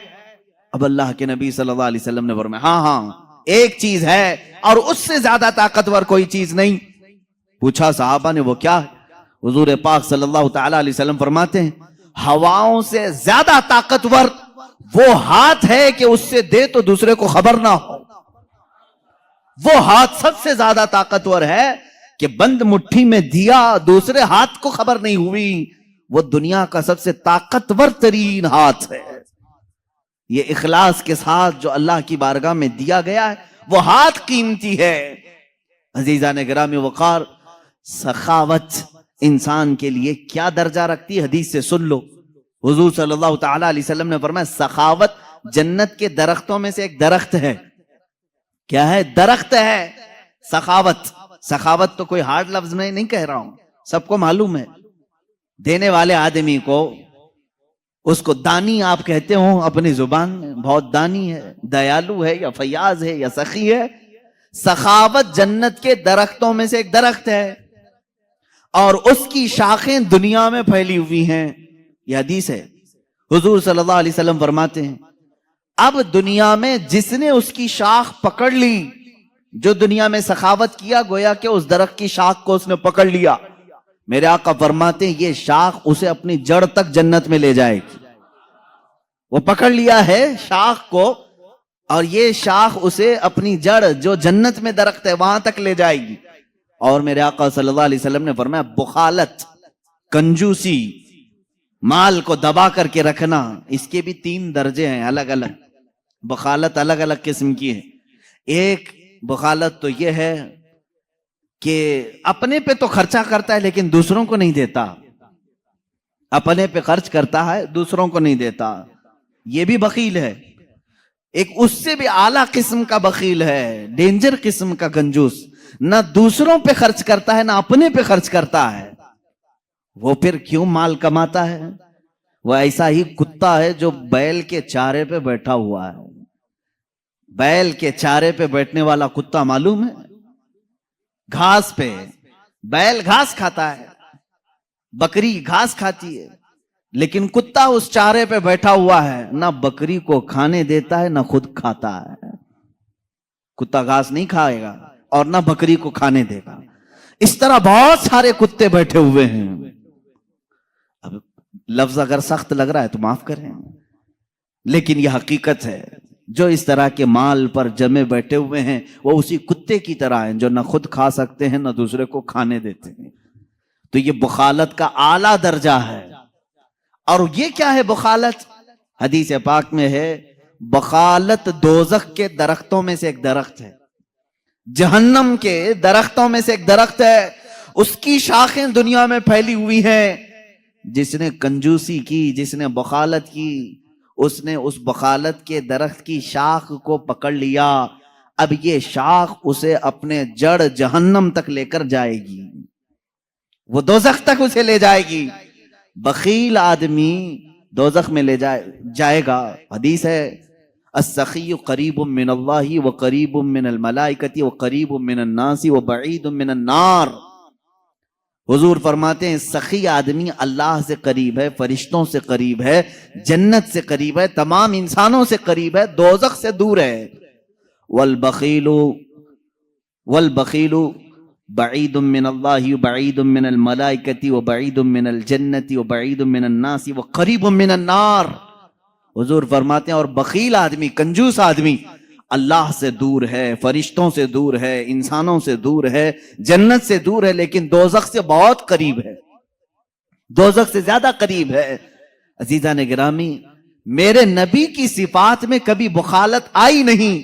اب اللہ کے نبی صلی اللہ علیہ وسلم نے فرمایا ہاں ایک چیز ہے، اور اس سے زیادہ طاقتور کوئی چیز نہیں. پوچھا صحابہ نے وہ کیا ہے؟ حضور پاک صلی اللہ تعالی علیہ وسلم فرماتے ہیں ہواؤں سے زیادہ طاقتور وہ ہاتھ ہے کہ اس سے دے تو دوسرے کو خبر نہ ہو. وہ ہاتھ سب سے زیادہ طاقتور ہے کہ بند مٹھی میں دیا، دوسرے ہاتھ کو خبر نہیں ہوئی. وہ دنیا کا سب سے طاقتور ترین ہاتھ ہے. یہ اخلاص کے ساتھ جو اللہ کی بارگاہ میں دیا گیا ہے وہ ہاتھ قیمتی ہے. عزیزان گرامی وقار، سخاوت انسان کے لیے کیا درجہ رکھتی ہے حدیث سے سن لو. حضور صلی اللہ تعالی علیہ وسلم نے فرمایا سخاوت جنت کے درختوں میں سے ایک درخت ہے. کیا ہے؟ درخت ہے سخاوت. سخاوت تو کوئی ہارڈ لفظ میں نہیں کہہ رہا ہوں، سب کو معلوم ہے. دینے والے آدمی کو، اس کو دانی آپ کہتے ہو اپنی زبان میں، بہت دانی ہے، دیالو ہے یا فیاض ہے یا سخی ہے. سخاوت جنت کے درختوں میں سے ایک درخت ہے، اور اس کی شاخیں دنیا میں پھیلی ہوئی ہیں. یہ حدیث ہے. حضور صلی اللہ علیہ وسلم فرماتے ہیں اب دنیا میں جس نے اس کی شاخ پکڑ لی، جو دنیا میں سخاوت کیا، گویا کہ اس درخت کی شاخ کو اس نے پکڑ لیا. میرے آقا فرماتے ہیں یہ شاخ اسے اپنی جڑ تک جنت میں لے جائے گی. وہ پکڑ لیا ہے شاخ کو، اور یہ شاخ اسے اپنی جڑ جو جنت میں درخت ہے وہاں تک لے جائے گی. اور میرے آقا صلی اللہ علیہ وسلم نے فرمایا بخالت، کنجوسی، مال کو دبا کر کے رکھنا، اس کے بھی 3 درجے ہیں الگ الگ. بخالت الگ الگ قسم کی ہے. ایک بخالت تو یہ ہے کہ اپنے پہ تو خرچہ کرتا ہے لیکن دوسروں کو نہیں دیتا. اپنے پہ خرچ کرتا ہے دوسروں کو نہیں دیتا، یہ بھی بخیل ہے. ایک اس سے بھی اعلیٰ قسم کا بخیل ہے، ڈینجر قسم کا کنجوس، نہ دوسروں پہ خرچ کرتا ہے نہ اپنے پہ خرچ کرتا ہے، وہ پھر کیوں مال کماتا ہے؟ وہ ایسا ہی کتا ہے جو بیل کے چارے پہ بیٹھا ہوا ہے۔ بیل کے چارے پہ بیٹھنے والا کتا معلوم ہے؟ گھاس پہ، بیل گھاس کھاتا ہے، بکری گھاس کھاتی ہے، لیکن کتا اس چارے پہ بیٹھا ہوا ہے، نہ بکری کو کھانے دیتا ہے نہ خود کھاتا ہے۔ کتا گھاس نہیں کھائے گا اور نہ بکری کو کھانے دے گا۔ اس طرح بہت سارے کتے بیٹھے ہوئے ہیں۔ اب لفظ اگر سخت لگ رہا ہے تو معاف کریں، لیکن یہ حقیقت ہے۔ جو اس طرح کے مال پر جمے بیٹھے ہوئے ہیں وہ اسی کتے کی طرح ہیں جو نہ خود کھا سکتے ہیں نہ دوسرے کو کھانے دیتے ہیں۔ تو یہ بخالت کا اعلیٰ درجہ ہے۔ اور یہ کیا ہے بخالت؟ حدیث پاک میں ہے بخالت دوزخ کے درختوں میں سے ایک درخت ہے، جہنم کے درختوں میں سے ایک درخت ہے، اس کی شاخیں دنیا میں پھیلی ہوئی ہیں۔ جس نے کنجوسی کی، جس نے بخالت کی، اس نے اس بخالت کے درخت کی شاخ کو پکڑ لیا۔ اب یہ شاخ اسے اپنے جڑ جہنم تک لے کر جائے گی، وہ دوزخ تک اسے لے جائے گی۔ بخیل آدمی دوزخ میں لے جائے گا۔ حدیث ہے السخی قریب من اللہ وقریب من الملائکۃ وقریب من الناس وبعید من النار۔ حضور فرماتے ہیں سخی آدمی اللہ سے قریب ہے، فرشتوں سے قریب ہے، جنت سے قریب ہے، تمام انسانوں سے قریب ہے، دوزخ سے دور ہے۔ والبخیل بعید من اللہ وبعید من الملائکۃ وبعید من الجنت وبعید من الناس وقریب من النار۔ حضور فرماتے ہیں اور بخیل آدمی، کنجوس آدمی اللہ سے دور ہے، فرشتوں سے دور ہے، انسانوں سے دور ہے، جنت سے دور ہے، لیکن دوزخ سے بہت قریب ہے، دوزخ سے زیادہ قریب ہے۔ عزیزان گرامی، میرے نبی کی صفات میں کبھی بخالت آئی نہیں،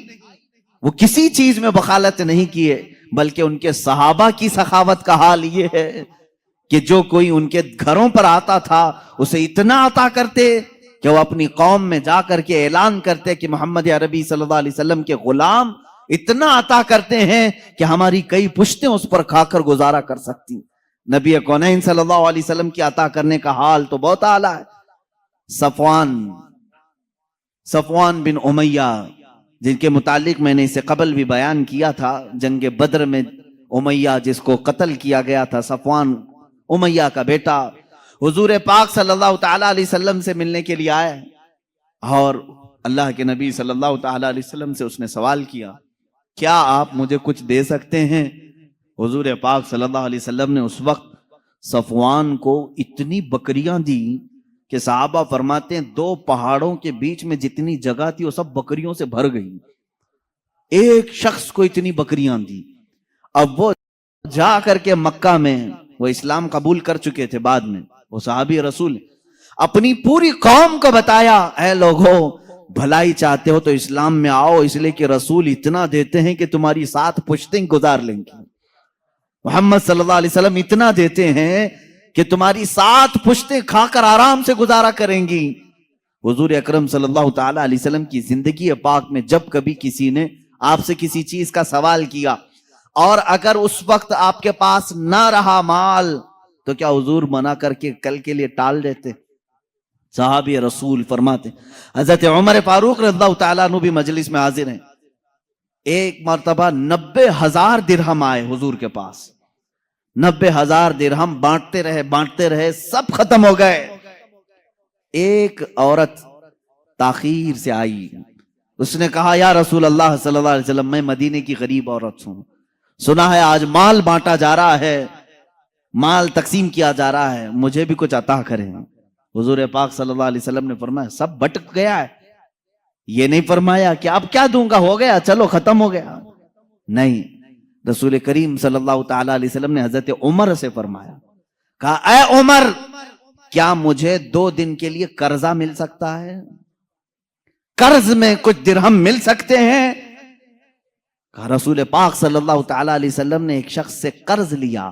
وہ کسی چیز میں بخالت نہیں کیے، بلکہ ان کے صحابہ کی سخاوت کا حال یہ ہے کہ جو کوئی ان کے گھروں پر آتا تھا اسے اتنا عطا کرتے کہ وہ اپنی قوم میں جا کر کے اعلان کرتے کہ محمد عربی صلی اللہ علیہ وسلم کے غلام اتنا عطا کرتے ہیں کہ ہماری کئی پشتیں اس پر کھا کر گزارا کر سکتی۔ نبی کونین صلی اللہ علیہ وسلم کی عطا کرنے کا حال تو بہت اعلیٰ ہے۔ صفوان بن امیہ، جن کے متعلق میں نے اسے قبل بھی بیان کیا تھا، جنگ بدر میں امیہ جس کو قتل کیا گیا تھا، صفوان امیہ کا بیٹا حضور پاک صلی اللہ تعالی علیہ وسلم سے ملنے کے لیے آیا، اور اللہ کے نبی صلی اللہ تعالی علیہ وسلم سے اس نے سوال کیا کیا آپ مجھے کچھ دے سکتے ہیں؟ حضور پاک صلی اللہ علیہ وسلم نے اس وقت صفوان کو اتنی بکریاں دی کہ صحابہ فرماتے ہیں 2 پہاڑوں کے بیچ میں جتنی جگہ تھی وہ سب بکریوں سے بھر گئی، ایک شخص کو اتنی بکریاں دی۔ اب وہ جا کر کے مکہ میں، وہ اسلام قبول کر چکے تھے بعد میں، وہ صحابی رسول، اپنی پوری قوم کو بتایا اے لوگوں بھلائی چاہتے ہو تو اسلام میں آؤ، اس لیے کہ رسول اتنا دیتے ہیں کہ تمہاری 7 پشتیں گزار لیں گی۔ محمد صلی اللہ علیہ وسلم اتنا دیتے ہیں کہ تمہاری 7 پشتیں کھا کر آرام سے گزارا کریں گی۔ حضور اکرم صلی اللہ تعالی علیہ وسلم کی زندگی پاک میں جب کبھی کسی نے آپ سے کسی چیز کا سوال کیا اور اگر اس وقت آپ کے پاس نہ رہا مال تو کیا حضور منع کر کے کل کے لیے ٹال دیتے؟ صحابی رسول فرماتے حضرت عمر فاروق رضی اللہ تعالیٰ عنہ بھی مجلس میں حاضر ہیں، ایک مرتبہ 90,000 درہم آئے حضور کے پاس، 90,000 درہم بانٹتے رہے سب ختم ہو گئے۔ ایک عورت تاخیر سے آئی، اس نے کہا یا رسول اللہ صلی اللہ علیہ وسلم میں مدینے کی غریب عورت ہوں، سنا ہے آج مال بانٹا جا رہا ہے، مال تقسیم کیا جا رہا ہے، مجھے بھی کچھ عطا کریں۔ حضور پاک صلی اللہ علیہ وسلم نے فرمایا سب بٹ گیا ہے، یہ نہیں فرمایا کہ اب کیا دوں گا، ہو گیا چلو ختم ہو گیا، نہیں، رسول کریم صلی اللہ تعالی علیہ وسلم نے حضرت عمر سے فرمایا، کہا اے عمر کیا مجھے 2 دن کے لیے قرضہ مل سکتا ہے؟ قرض میں کچھ درہم مل سکتے ہیں؟ کہا رسول پاک صلی اللہ تعالی علیہ وسلم نے ایک شخص سے قرض لیا،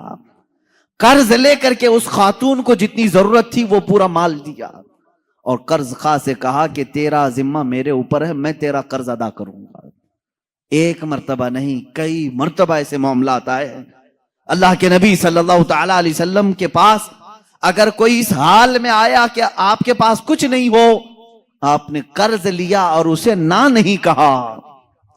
قرض لے کر کے اس خاتون کو جتنی ضرورت تھی وہ پورا مال دیا، اور قرض خواہ سے کہا کہ تیرا ذمہ میرے اوپر ہے، میں تیرا قرض ادا کروں گا۔ ایک مرتبہ نہیں کئی مرتبہ ایسے معاملات آئے ہیں. اللہ کے نبی صلی اللہ تعالی علیہ وسلم کے پاس اگر کوئی اس حال میں آیا کہ آپ کے پاس کچھ نہیں ہو, آپ نے قرض لیا اور اسے نہ نہیں کہا,